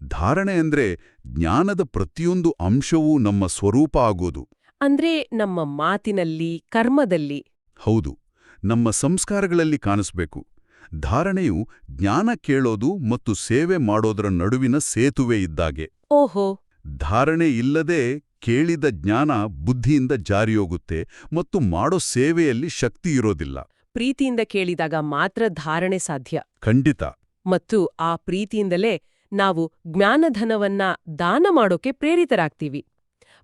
ಧಾರಣೆ ಅಂದ್ರೆ ಜ್ಞಾನದ ಪ್ರತಿಯೊಂದು ಅಂಶವೂ ನಮ್ಮ ಸ್ವರೂಪ ಆಗೋದು. ಅಂದ್ರೆ ನಮ್ಮ ಮಾತಿನಲ್ಲಿ, ಕರ್ಮದಲ್ಲಿ. ಹೌದು, ನಮ್ಮ ಸಂಸ್ಕಾರಗಳಲ್ಲಿ ಕಾಣಿಸ್ಬೇಕು. ಧಾರಣೆಯು ಜ್ಞಾನ ಕೇಳೋದು ಮತ್ತು ಸೇವೆ ಮಾಡೋದರ ನಡುವಿನ ಸೇತುವೆ ಇದ್ದಾಗೆ. ಓಹೋ! ಧಾರಣೆ ಇಲ್ಲದೆ ಕೇಳಿದ ಜ್ಞಾನ ಬುದ್ಧಿಯಿಂದ ಜಾರಿಯೋಗುತ್ತೆ ಮತ್ತು ಮಾಡೋ ಸೇವೆಯಲ್ಲಿ ಶಕ್ತಿ ಇರೋದಿಲ್ಲ. ಪ್ರೀತಿಯಿಂದ ಕೇಳಿದಾಗ ಮಾತ್ರ ಧಾರಣೆ ಸಾಧ್ಯ. ಖಂಡಿತ. ಮತ್ತು ಆ ಪ್ರೀತಿಯಿಂದಲೇ ನಾವು ಜ್ಞಾನಧನವನ್ನ ದಾನ ಮಾಡೋಕೆ ಪ್ರೇರಿತರಾಗ್ತೀವಿ.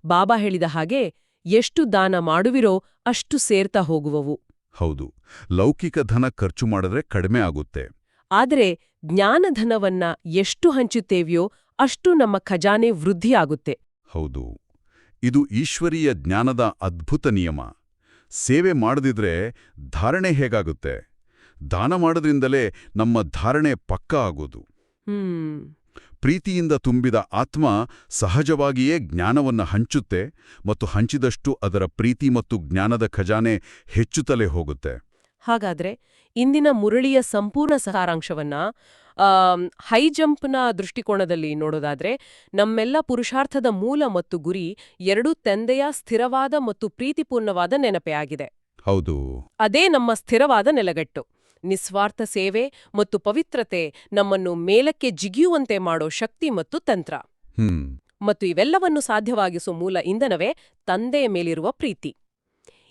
ಬಾಬಾ ಹೇಳಿದ ಹಾಗೆ ಎಷ್ಟು ದಾನ ಮಾಡುವಿರೋ ಅಷ್ಟು ಸೇರ್ತಾ ಹೋಗುವವು. ಹೌದು, ಲೌಕಿಕ ಧನ ಖರ್ಚು ಮಾಡಿದ್ರೆ ಕಡಿಮೆ ಆಗುತ್ತೆ. ಆದರೆ ಜ್ಞಾನಧನವನ್ನ ಎಷ್ಟು ಹಂಚುತ್ತೇವೆಯೋ ಅಷ್ಟು ನಮ್ಮ ಖಜಾನೆ ವೃದ್ಧಿಯಾಗುತ್ತೆ. ಹೌದು, ಇದು ಈಶ್ವರೀಯ ಜ್ಞಾನದ ಅದ್ಭುತ ನಿಯಮ. ಸೇವೆ ಮಾಡದಿದ್ರೆ ಧಾರಣೆ ಹೇಗಾಗುತ್ತೆ? ದಾನ ಮಾಡೋದ್ರಿಂದಲೇ ನಮ್ಮ ಧಾರಣೆ ಪಕ್ಕಾ ಆಗೋದು. ಪ್ರೀತಿಯಿಂದ ತುಂಬಿದ ಆತ್ಮ ಸಹಜವಾಗಿಯೇ ಜ್ಞಾನವನ್ನು ಹಂಚುತ್ತೆ ಮತ್ತು ಹಂಚಿದಷ್ಟು ಅದರ ಪ್ರೀತಿ ಮತ್ತು ಜ್ಞಾನದ ಖಜಾನೆ ಹೆಚ್ಚುತ್ತಲೇ ಹೋಗುತ್ತೆ. ಹಾಗಾದ್ರೆ ಇಂದಿನ ಮುರಳಿಯ ಸಂಪೂರ್ಣ ಸಾರಾಂಶವನ್ನ ಹೈ ಜಂಪ್ನ ದೃಷ್ಟಿಕೋನದಲ್ಲಿ ನೋಡೋದಾದ್ರೆ, ನಮ್ಮೆಲ್ಲ ಪುರುಷಾರ್ಥದ ಮೂಲ ಮತ್ತು ಗುರಿ ಎರಡೂ ತಂದೆಯ ಸ್ಥಿರವಾದ ಮತ್ತು ಪ್ರೀತಿಪೂರ್ಣವಾದ ನೆನಪೇ ಆಗಿದೆ. ಹೌದು, ಅದೇ ನಮ್ಮ ಸ್ಥಿರವಾದ ನೆಲಗಟ್ಟು. ನಿಸ್ವಾರ್ಥ ಸೇವೆ ಮತ್ತು ಪವಿತ್ರತೆ ನಮ್ಮನ್ನು ಮೇಲಕ್ಕೆ ಜಿಗಿಯುವಂತೆ ಮಾಡೋ ಶಕ್ತಿ ಮತ್ತು ತಂತ್ರ. ಮತ್ತು ಇವೆಲ್ಲವನ್ನು ಸಾಧ್ಯವಾಗಿಸೋ ಮೂಲ ಇಂಧನವೇ ತಂದೆಯ ಮೇಲಿರುವ ಪ್ರೀತಿ.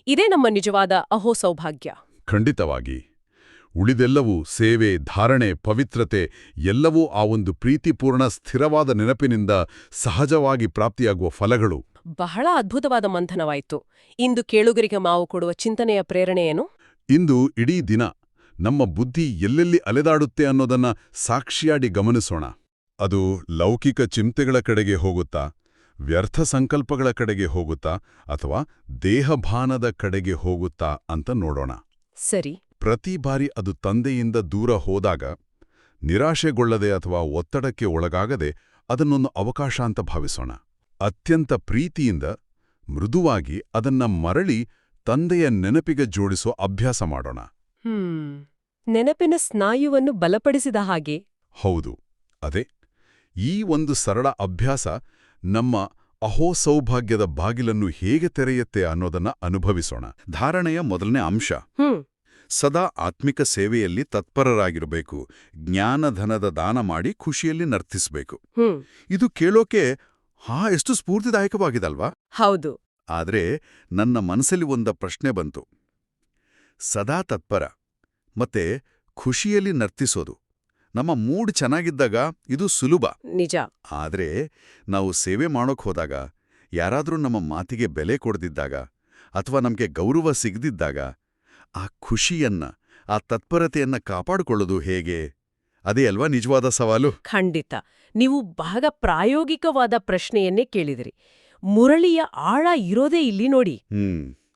ಇದೇ ನಮ್ಮ ನಿಜವಾದ ಅಹೋ ಸೌಭಾಗ್ಯ. ಖಂಡಿತವಾಗಿ. ಉಳಿದೆಲ್ಲವೂ ಸೇವೆ, ಧಾರಣೆ, ಪವಿತ್ರತೆ ಎಲ್ಲವೂ ಆ ಒಂದು ಪ್ರೀತಿಪೂರ್ಣ ಸ್ಥಿರವಾದ ನೆನಪಿನಿಂದ ಸಹಜವಾಗಿ ಪ್ರಾಪ್ತಿಯಾಗುವ ಫಲಗಳು. ಬಹಳ ಅದ್ಭುತವಾದ ಮಂಥನವಾಯಿತು. ಇಂದು ಕೇಳುಗರಿಗೆ ಮಾವು ಕೊಡುವ ಚಿಂತನೆಯ ಪ್ರೇರಣೆಯೇನು? ಇಂದು ಇಡೀ ದಿನ ನಮ್ಮ ಬುದ್ಧಿ ಎಲ್ಲೆಲ್ಲಿ ಅಲೆದಾಡುತ್ತೆ ಅನ್ನೋದನ್ನ ಸಾಕ್ಷಿಯಾಡಿ ಗಮನಿಸೋಣ. ಅದು ಲೌಕಿಕ ಚಿಂತೆಗಳ ಕಡೆಗೆ ಹೋಗುತ್ತಾ, ವ್ಯರ್ಥ ಸಂಕಲ್ಪಗಳ ಕಡೆಗೆ ಹೋಗುತ್ತಾ, ಅಥವಾ ದೇಹಭಾನದ ಕಡೆಗೆ ಹೋಗುತ್ತಾ ಅಂತ ನೋಡೋಣ. ಸರಿ. ಪ್ರತಿ ಬಾರಿ ಅದು ತಂದೆಯಿಂದ ದೂರ ಹೋದಾಗ ನಿರಾಶೆಗೊಳ್ಳದೆ ಅಥವಾ ಒತ್ತಡಕ್ಕೆ ಒಳಗಾಗದೆ ಅದನ್ನೊಂದು ಅವಕಾಶ ಅಂತ ಭಾವಿಸೋಣ. ಅತ್ಯಂತ ಪ್ರೀತಿಯಿಂದ ಮೃದುವಾಗಿ ಅದನ್ನ ಮರಳಿ ತಂದೆಯ ನೆನಪಿಗೆ ಜೋಡಿಸೋ ಅಭ್ಯಾಸ ಮಾಡೋಣ. ನೆನಪಿನ ಸ್ನಾಯುವನ್ನು ಬಲಪಡಿಸಿದ ಹಾಗೆ. ಹೌದು, ಅದೇ. ಈ ಒಂದು ಸರಳ ಅಭ್ಯಾಸ ನಮ್ಮ ಅಹೋ ಸೌಭಾಗ್ಯದ ಬಾಗಿಲನ್ನು ಹೇಗೆ ತೆರೆಯುತ್ತೆ ಅನ್ನೋದನ್ನ ಅನುಭವಿಸೋಣ. ಧಾರಣೆಯ ಮೊದಲನೇ ಅಂಶ, ಸದಾ ಆತ್ಮಿಕ ಸೇವೆಯಲ್ಲಿ ತತ್ಪರರಾಗಿರಬೇಕು, ಜ್ಞಾನಧನದ ದಾನ ಮಾಡಿ ಖುಷಿಯಲ್ಲಿ ನರ್ತಿಸಬೇಕು. ಇದು ಕೇಳೋಕೆ ಎಷ್ಟು ಸ್ಫೂರ್ತಿದಾಯಕವಾಗಿದಲ್ವಾ? ಹೌದು. ಆದ್ರೆ ನನ್ನ ಮನಸ್ಸಲ್ಲಿ ಒಂದು ಪ್ರಶ್ನೆ ಬಂತು. ಸದಾ ತತ್ಪರ ಮತ್ತೆ ಖುಷಿಯಲ್ಲಿ ನರ್ತಿಸೋದು ನಮ್ಮ ಮೂಡ್ ಚೆನ್ನಾಗಿದ್ದಾಗ ಇದು ಸುಲಭ. ನಿಜ. ಆದ್ರೆ ನಾವು ಸೇವೆ ಮಾಡೋಕ್ ಹೋದಾಗ, ಯಾರಾದ್ರೂ ನಮ್ಮ ಮಾತಿಗೆ ಬೆಲೆ ಕೊಡದಿದ್ದಾಗ ಅಥವಾ ನಮ್ಗೆ ಗೌರವ ಸಿಗದಿದ್ದಾಗ ಆ ಖುಷಿಯನ್ನ, ಆ ತತ್ಪರತೆಯನ್ನ ಕಾಪಾಡಿಕೊಳ್ಳೋದು ಹೇಗೆ? ಅದೇ ಅಲ್ವಾ ನಿಜವಾದ ಸವಾಲು. ಖಂಡಿತ. ನೀವು ಬಹಳ ಪ್ರಾಯೋಗಿಕವಾದ ಪ್ರಶ್ನೆಯನ್ನೇ ಕೇಳಿದಿರಿ. ಮುರಳಿಯ ಆಳ ಇರೋದೇ ಇಲ್ಲಿ ನೋಡಿ.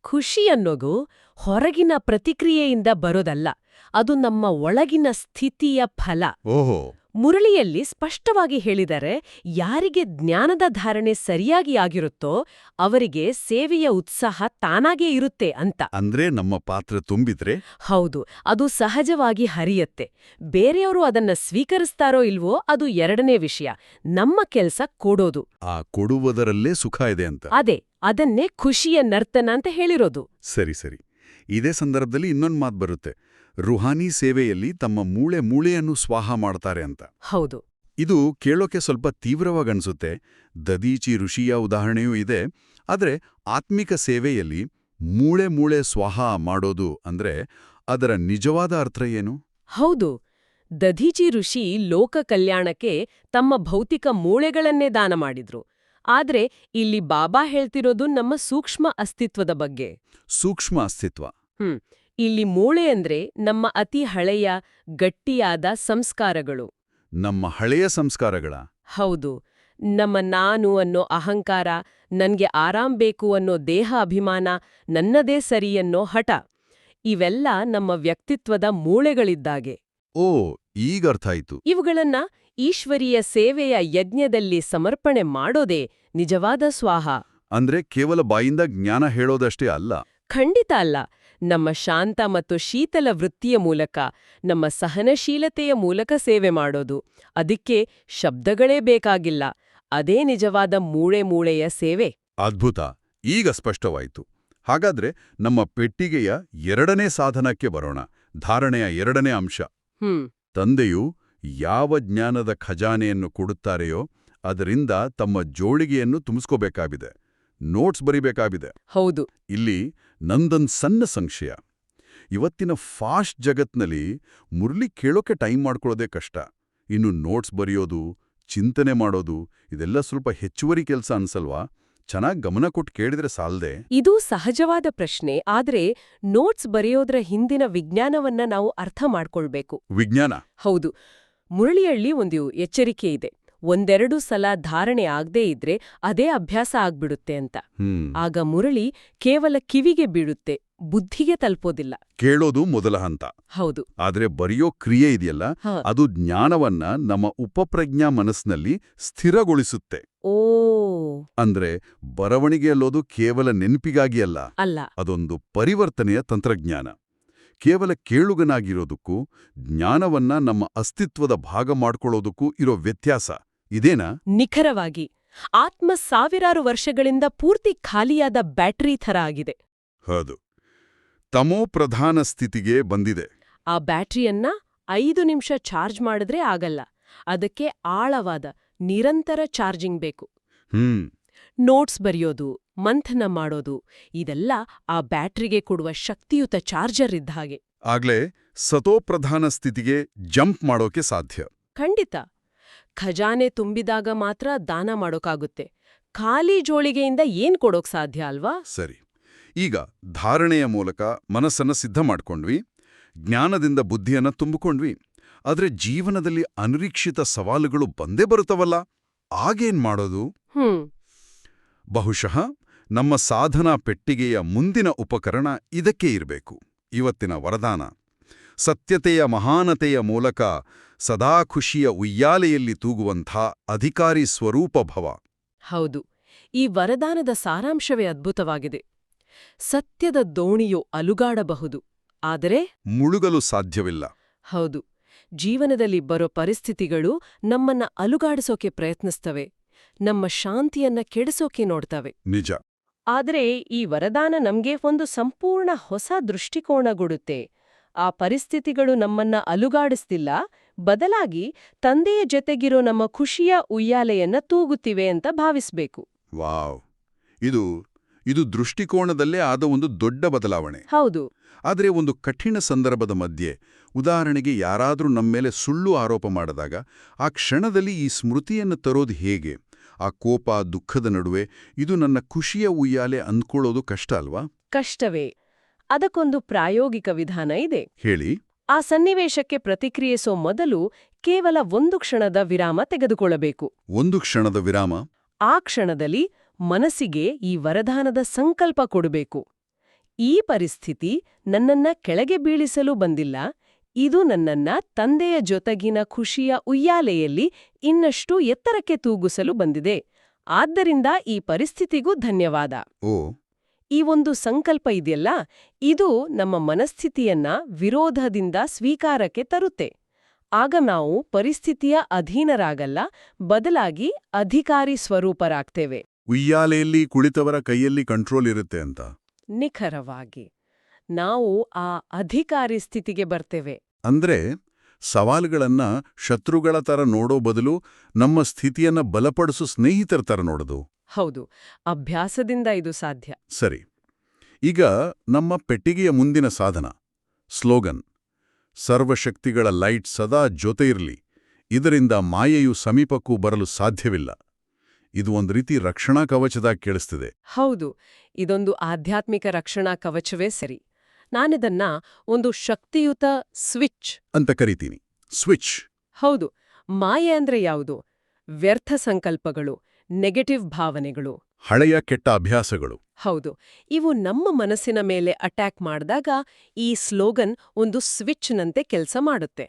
ಖುಷಿ ಅನ್ನೋದು ಹೊರಗಿನ ಪ್ರತಿಕ್ರಿಯೆಯಿಂದ ಬರೋದಲ್ಲ, ಅದು ನಮ್ಮ ಒಳಗಿನ ಸ್ಥಿತಿಯ ಫಲ. ಓಹೋ. ಮುರಳಿಯಲ್ಲಿ ಸ್ಪಷ್ಟವಾಗಿ ಹೇಳಿದರೆ, ಯಾರಿಗೆ ಜ್ಞಾನದ ಧಾರಣೆ ಸರಿಯಾಗಿ ಆಗಿರುತ್ತೋ ಅವರಿಗೆ ಸೇವೆಯ ಉತ್ಸಾಹ ತಾನಾಗೇ ಇರುತ್ತೆ ಅಂತ. ಅಂದ್ರೆ ನಮ್ಮ ಪಾತ್ರ ತುಂಬಿದ್ರೆ? ಹೌದು, ಅದು ಸಹಜವಾಗಿ ಹರಿಯತ್ತೆ. ಬೇರೆಯವರು ಅದನ್ನ ಸ್ವೀಕರಿಸ್ತಾರೋ ಇಲ್ವೋ ಅದು ಎರಡನೇ ವಿಷಯ. ನಮ್ಮ ಕೆಲ್ಸ ಕೊಡೋದು. ಆ ಕೊಡುವುದರಲ್ಲೇ ಸುಖ ಇದೆ ಅಂತ. ಅದೇ, ಅದನ್ನೇ ಖುಷಿಯ ನರ್ತನ ಅಂತ ಹೇಳಿರೋದು. ಸರಿ ಸರಿ. ಇದೇ ಸಂದರ್ಭದಲ್ಲಿ ಇನ್ನೊಂದು ಮಾತು ಬರುತ್ತೆ. ರುಹಾನಿ ಸೇವೆಯಲ್ಲಿ ತಮ್ಮ ಮೂಳೆಯನ್ನು ಸ್ವಾಹ ಮಾಡ್ತಾರೆ ಅಂತ. ಹೌದು. ಇದು ಕೇಳೋಕೆ ಸ್ವಲ್ಪ ತೀವ್ರವಾಗನ್ಸುತ್ತೆ. ದದೀಚಿ ಋಷಿಯ ಉದಾಹರಣೆಯೂ ಇದೆ. ಆದ್ರೆ ಆತ್ಮಿಕ ಸೇವೆಯಲ್ಲಿ ಮೂಳೆ ಸ್ವಾಹ ಮಾಡೋದು ಅಂದ್ರೆ ಅದರ ನಿಜವಾದ ಅರ್ಥ ಏನು? ಹೌದು, ದಧೀಚಿ ಋಷಿ ಲೋಕ ಕಲ್ಯಾಣಕ್ಕೆ ತಮ್ಮ ಭೌತಿಕ ಮೂಳೆಗಳನ್ನೇ ದಾನ ಮಾಡಿದ್ರು. ಆದ್ರೆ ಇಲ್ಲಿ ಬಾಬಾ ಹೇಳ್ತಿರೋದು ನಮ್ಮ ಸೂಕ್ಷ್ಮ ಅಸ್ತಿತ್ವದ ಬಗ್ಗೆ. ಸೂಕ್ಷ್ಮ ಅಸ್ತಿತ್ವ. ಇಲ್ಲಿ ಮೂಳೆ ಅಂದ್ರೆ ನಮ್ಮ ಅತಿ ಹಳೆಯ ಗಟ್ಟಿಯಾದ ಸಂಸ್ಕಾರಗಳು. ನಮ್ಮ ಹಳೆಯ ಸಂಸ್ಕಾರಗಳ? ಹೌದು. ನಮ್ಮ ನಾನು ಅನ್ನೋ ಅಹಂಕಾರ, ನನ್ಗೆ ಆರಾಮ್ ಬೇಕು ಅನ್ನೋ ದೇಹ ಅಭಿಮಾನ, ನನ್ನದೇ ಸರಿ ಅನ್ನೋ ಹಠ, ಇವೆಲ್ಲ ನಮ್ಮ ವ್ಯಕ್ತಿತ್ವದ ಮೂಳೆಗಳಿದ್ದಾಗೆ. ಓ, ಈಗ ಅರ್ಥ ಆಯ್ತು. ಇವುಗಳನ್ನ ಈಶ್ವರೀಯ ಸೇವೆಯ ಯಜ್ಞದಲ್ಲಿ ಸಮರ್ಪಣೆ ಮಾಡೋದೇ ನಿಜವಾದ ಸ್ವಾಹ. ಅಂದ್ರೆ ಕೇವಲ ಬಾಯಿಂದ ಜ್ಞಾನ ಹೇಳೋದಷ್ಟೇ ಅಲ್ಲ. ಖಂಡಿತ ಅಲ್ಲ. ನಮ್ಮ ಶಾಂತ ಮತ್ತು ಶೀತಲ ವೃತ್ತಿಯ ಮೂಲಕ, ನಮ್ಮ ಸಹನಶೀಲತೆಯ ಮೂಲಕ ಸೇವೆ ಮಾಡೋದು. ಅದಕ್ಕೆ ಶಬ್ದಗಳೇ ಬೇಕಾಗಿಲ್ಲ. ಅದೇ ನಿಜವಾದ ಮೂಳೆಯ ಸೇವೆ. ಅದ್ಭುತ. ಈಗ ಸ್ಪಷ್ಟವಾಯಿತು. ಹಾಗಾದ್ರೆ ನಮ್ಮ ಪೆಟ್ಟಿಗೆಯ ಎರಡನೇ ಸಾಧನಕ್ಕೆ ಬರೋಣ. ಧಾರಣೆಯ ಎರಡನೇ ಅಂಶ. ತಂದೆಯು ಯಾವ ಜ್ಞಾನದ ಖಜಾನೆಯನ್ನು ಕೊಡುತ್ತಾರೆಯೋ ಅದರಿಂದ ತಮ್ಮ ಜೋಳಿಗೆಯನ್ನು ತುಂಬಿಸ್ಕೋಬೇಕಾಗಿದೆ, ನೋಟ್ಸ್ ಬರಿಬೇಕಾಗಿದೆ. ಹೌದು. ಇಲ್ಲಿ ನಂದೊಂದು ಸಣ್ಣ ಸಂಶಯ. ಇವತ್ತಿನ ಫಾಸ್ಟ್ ಜಗತ್ನಲ್ಲಿ ಮುರಳಿ ಕೇಳೋಕೆ ಟೈಮ್ ಮಾಡ್ಕೊಳ್ಳೋದೇ ಕಷ್ಟ. ಇನ್ನು ನೋಟ್ಸ್ ಬರೆಯೋದು, ಚಿಂತನೆ ಮಾಡೋದು ಇದೆಲ್ಲ ಸ್ವಲ್ಪ ಹೆಚ್ಚುವರಿ ಕೆಲಸ ಅನ್ಸಲ್ವಾ? ಚೆನ್ನಾಗಿ ಗಮನ ಕೊಟ್ಟು ಕೇಳಿದ್ರೆ ಸಾಲದೆ. ಇದು ಸಹಜವಾದ ಪ್ರಶ್ನೆ. ಆದ್ರೆ ನೋಟ್ಸ್ ಬರೆಯೋದ್ರ ಹಿಂದಿನ ವಿಜ್ಞಾನವನ್ನ ನಾವು ಅರ್ಥ ಮಾಡ್ಕೊಳ್ಬೇಕು. ವಿಜ್ಞಾನ? ಹೌದು. ಮುರಳಿಯಲ್ಲಿ ಒಂದು ಎಚ್ಚರಿಕೆ ಇದೆ. ಒಂದೆರಡು ಸಲ ಧಾರಣೆ ಆಗದೇ ಇದ್ರೆ ಅದೇ ಅಭ್ಯಾಸ ಆಗ್ಬಿಡುತ್ತೆ ಅಂತ. ಆಗ ಮುರಳಿ ಕೇವಲ ಕಿವಿಗೆ ಬೀಳುತ್ತೆ, ಬುದ್ಧಿಗೆ ತಲುಪೋದಿಲ್ಲ. ಕೇಳೋದು ಮೊದಲ ಹಂತ. ಹೌದು. ಆದ್ರೆ ಬರೆಯೋ ಕ್ರಿಯೆ ಇದೆಯಲ್ಲ, ಅದು ಜ್ಞಾನವನ್ನ ನಮ್ಮ ಉಪಪ್ರಜ್ಞಾ ಮನಸ್ಸಿನಲ್ಲಿ ಸ್ಥಿರಗೊಳಿಸುತ್ತೆ. ಓ. ಅಂದ್ರೆ ಬರವಣಿಗೆಯಲ್ಲೋದು ಕೇವಲ ನೆನಪಿಗಾಗಿ ಅಲ್ಲ, ಅದೊಂದು ಪರಿವರ್ತನೆಯ ತಂತ್ರಜ್ಞಾನ. ಕೇವಲ ಕೇಳುಗನಾಗಿರೋದಕ್ಕೂ ಜ್ಞಾನವನ್ನ ನಮ್ಮ ಅಸ್ತಿತ್ವದ ಭಾಗ ಮಾಡ್ಕೊಳ್ಳೋದಕ್ಕೂ ಇರೋ ವ್ಯತ್ಯಾಸ ಇದೇನಾ? ನಿಖರವಾಗಿ. ಆತ್ಮ ಸಾವಿರಾರು ವರ್ಷಗಳಿಂದ ಪೂರ್ತಿ ಖಾಲಿಯಾದ ಬ್ಯಾಟರಿ ಥರ ಆಗಿದೆ. ಹೌದು. ತಮೋ ಪ್ರಧಾನ ಸ್ಥಿತಿಗೆ ಬಂದಿದೆ. ಆ ಬ್ಯಾಟ್ರಿಯನ್ನ 5 ನಿಮಿಷ ಚಾರ್ಜ್ ಮಾಡಿದ್ರೆ ಆಗಲ್ಲ. ಅದಕ್ಕೆ ಆಳವಾದ, ನಿರಂತರ ಚಾರ್ಜಿಂಗ್ ಬೇಕು. ನೋಟ್ಸ್ ಬರೆಯೋದು, ಮಂಥನ ಮಾಡೋದು ಇದೆಲ್ಲ ಆ ಬ್ಯಾಟ್ರಿಗೆ ಕೊಡುವ ಶಕ್ತಿಯುತ ಚಾರ್ಜರ್ ಇದ್ದ ಹಾಗೆ. ಆಗ್ಲೇ ಸತೋಪ್ರಧಾನ ಸ್ಥಿತಿಗೆ ಜಂಪ್ ಮಾಡೋಕೆ ಸಾಧ್ಯ. ಖಂಡಿತ. ಖಜಾನೆ ತುಂಬಿದಾಗ ಮಾತ್ರ ದಾನ ಮಾಡೋಕ್ಕಾಗುತ್ತೆ. ಖಾಲಿ ಜೋಳಿಗೆಯಿಂದ ಏನ್ ಕೊಡೋಕ್ ಸಾಧ್ಯ ಅಲ್ವಾ? ಸರಿ, ಈಗ ಧಾರಣೆಯ ಮೂಲಕ ಮನಸ್ಸನ್ನ ಸಿದ್ಧ ಮಾಡ್ಕೊಂಡ್ವಿ, ಜ್ಞಾನದಿಂದ ಬುದ್ಧಿಯನ್ನ ತುಂಬಿಕೊಂಡ್ವಿ. ಆದ್ರೆ ಜೀವನದಲ್ಲಿ ಅನಿರೀಕ್ಷಿತ ಸವಾಲುಗಳು ಬಂದೇ ಬರುತ್ತವಲ್ಲ, ಆಗೇನ್ ಮಾಡೋದು? ಬಹುಶಃ ನಮ್ಮ ಸಾಧನಾ ಪೆಟ್ಟಿಗೆಯ ಮುಂದಿನ ಉಪಕರಣ ಇದಕ್ಕೆ ಇರಬೇಕು. ಇವತ್ತಿನ ವರದಾನ: ಸತ್ಯತೆಯ ಮಹಾನತೆಯ ಮೂಲಕ ಸದಾ ಖುಷಿಯ ಉಯ್ಯಾಲೆಯಲ್ಲಿ ತೂಗುವಂಥ ಅಧಿಕಾರಿ ಸ್ವರೂಪ ಭವ. ಹೌದು, ಈ ವರದಾನದ ಸಾರಾಂಶವೇ ಅದ್ಭುತವಾಗಿದೆ. ಸತ್ಯದ ದೋಣಿಯು ಅಲುಗಾಡಬಹುದು, ಆದರೆ ಮುಳುಗಲು ಸಾಧ್ಯವಿಲ್ಲ. ಹೌದು, ಜೀವನದಲ್ಲಿ ಬರೋ ಪರಿಸ್ಥಿತಿಗಳು ನಮ್ಮನ್ನ ಅಲುಗಾಡಿಸೋಕೆ ಪ್ರಯತ್ನಿಸ್ತವೆ, ನಮ್ಮ ಶಾಂತಿಯನ್ನ ಕೆಡಿಸೋಕೆ ನೋಡ್ತವೆ. ನಿಜ. ಆದರೆ ಈ ವರದಾನ ನಮ್ಗೆ ಒಂದು ಸಂಪೂರ್ಣ ಹೊಸ ದೃಷ್ಟಿಕೋನ ಕೊಡುತ್ತೆ. ಆ ಪರಿಸ್ಥಿತಿಗಳು ನಮ್ಮನ್ನ ಅಲುಗಾಡಿಸ್ತಿಲ್ಲ, ಬದಲಾಗಿ ತಂದೆಯ ಜೊತೆಗಿರೋ ನಮ್ಮ ಖುಷಿಯ ಉಯ್ಯಾಲೆಯನ್ನ ತೂಗುತ್ತಿವೆ ಅಂತ ಭಾವಿಸ್ಬೇಕು. ವಾವ್, ಇದು ದೃಷ್ಟಿಕೋನದಲ್ಲೇ ಆದ ಒಂದು ದೊಡ್ಡ ಬದಲಾವಣೆ. ಹೌದು. ಆದರೆ ಒಂದು ಕಠಿಣ ಸಂದರ್ಭದ ಮಧ್ಯೆ, ಉದಾಹರಣೆಗೆ ಯಾರಾದ್ರೂ ನಮ್ಮೇಲೆ ಸುಳ್ಳು ಆರೋಪ ಮಾಡಿದಾಗ, ಆ ಕ್ಷಣದಲ್ಲಿ ಈ ಸ್ಮೃತಿಯನ್ನು ತರೋದು ಹೇಗೆ? ಆ ಕೋಪ, ದುಃಖದ ನಡುವೆ ಇದು ನನ್ನ ಖುಷಿಯ ಉಯ್ಯಾಲೆ ಅಂದ್ಕೊಳ್ಳೋದು ಕಷ್ಟ ಅಲ್ವಾ? ಕಷ್ಟವೇ. ಅದಕ್ಕೊಂದು ಪ್ರಾಯೋಗಿಕ ವಿಧಾನ ಇದೆ. ಹೇಳಿ. ಆ ಸನ್ನಿವೇಶಕ್ಕೆ ಪ್ರತಿಕ್ರಿಯಿಸೋ ಮೊದಲು ಕೇವಲ 1 ಕ್ಷಣದ ವಿರಾಮ ತೆಗೆದುಕೊಳ್ಳಬೇಕು. 1 ಕ್ಷಣದ ವಿರಾಮ? ಆ ಕ್ಷಣದಲ್ಲಿ ಮನಸ್ಸಿಗೆ ಈ ವರದಾನದ ಸಂಕಲ್ಪ ಕೊಡಬೇಕು. ಈ ಪರಿಸ್ಥಿತಿ ನನ್ನನ್ನ ಕೆಳಗೆ ಬೀಳಿಸಲು ಬಂದಿಲ್ಲ, ಇದು ನನ್ನನ್ನ ತಂದೆಯ ಜೊತೆಗಿನ ಖುಷಿಯ ಉಯ್ಯಾಲೆಯಲ್ಲಿ ಇನ್ನಷ್ಟು ಎತ್ತರಕ್ಕೆ ತೂಗಿಸಲು ಬಂದಿದೆ. ಆದ್ದರಿಂದ ಈ ಪರಿಸ್ಥಿತಿಗೂ ಧನ್ಯವಾದ. ಈ ಒಂದು ಸಂಕಲ್ಪ ಇದೆಯಲ್ಲ, ಇದು ನಮ್ಮ ಮನಸ್ಥಿತಿಯನ್ನ ವಿರೋಧದಿಂದ ಸ್ವೀಕಾರಕ್ಕೆ ತರುತ್ತೆ. ಆಗ ನಾವು ಪರಿಸ್ಥಿತಿಯ ಅಧೀನರಾಗಲ್ಲ, ಬದಲಾಗಿ ಅಧಿಕಾರಿ ಸ್ವರೂಪರಾಗ್ತೇವೆ. ಉಯ್ಯಾಲೆಯಲ್ಲಿ ಕುಳಿತವರ ಕೈಯಲ್ಲಿ ಕಂಟ್ರೋಲ್ ಇರುತ್ತೆ ಅಂತ. ನಿಖರವಾಗಿ ನಾವು ಆ ಅಧಿಕಾರಿ ಸ್ಥಿತಿಗೆ ಬರ್ತೇವೆ. ಅಂದ್ರೆ ಸವಾಲುಗಳನ್ನ ಶತ್ರುಗಳ ತರ ನೋಡೋ ಬದಲು ನಮ್ಮ ಸ್ಥಿತಿಯನ್ನ ಬಲಪಡಿಸೋ ಸ್ನೇಹಿತರ ತರ ನೋಡೋದು. ಹೌದು, ಅಭ್ಯಾಸದಿಂದ ಇದು ಸಾಧ್ಯ. ಸರಿ, ಈಗ ನಮ್ಮ ಪೆಟ್ಟಿಗೆಯ ಮುಂದಿನ ಸಾಧನ ಸ್ಲೋಗನ್: ಸರ್ವಶಕ್ತಿಗಳ ಲೈಟ್ ಸದಾ ಜೊತೆ ಇರಲಿ, ಇದರಿಂದ ಮಾಯೆಯು ಸಮೀಪಕ್ಕೂ ಬರಲು ಸಾಧ್ಯವಿಲ್ಲ. ಇದು ಒಂದು ರೀತಿ ರಕ್ಷಣಾ ಕವಚದಾಗ ಕೇಳಿಸ್ತಿದೆ. ಹೌದು, ಇದೊಂದು ಆಧ್ಯಾತ್ಮಿಕ ರಕ್ಷಣಾ ಕವಚವೇ ಸರಿ. ನಾನಿದನ್ನ ಒಂದು ಶಕ್ತಿಯುತ ಸ್ವಿಚ್ ಅಂತ ಕರಿತೀನಿ. ಸ್ವಿಚ್. ಹೌದು. ಮಾಯೆ ಅಂದ್ರೆ ಯಾವುದು? ವ್ಯರ್ಥ ಸಂಕಲ್ಪಗಳು, ನೆಗೆಟಿವ್ ಭಾವನೆಗಳು, ಹಳೆಯ ಕೆಟ್ಟ ಅಭ್ಯಾಸಗಳು. ಹೌದು, ಇವು ನಮ್ಮ ಮನಸ್ಸಿನ ಮೇಲೆ ಅಟ್ಯಾಕ್ ಮಾಡಿದಾಗ ಈ ಸ್ಲೋಗನ್ ಒಂದು ಸ್ವಿಚ್ನಂತೆ ಕೆಲಸ ಮಾಡುತ್ತೆ.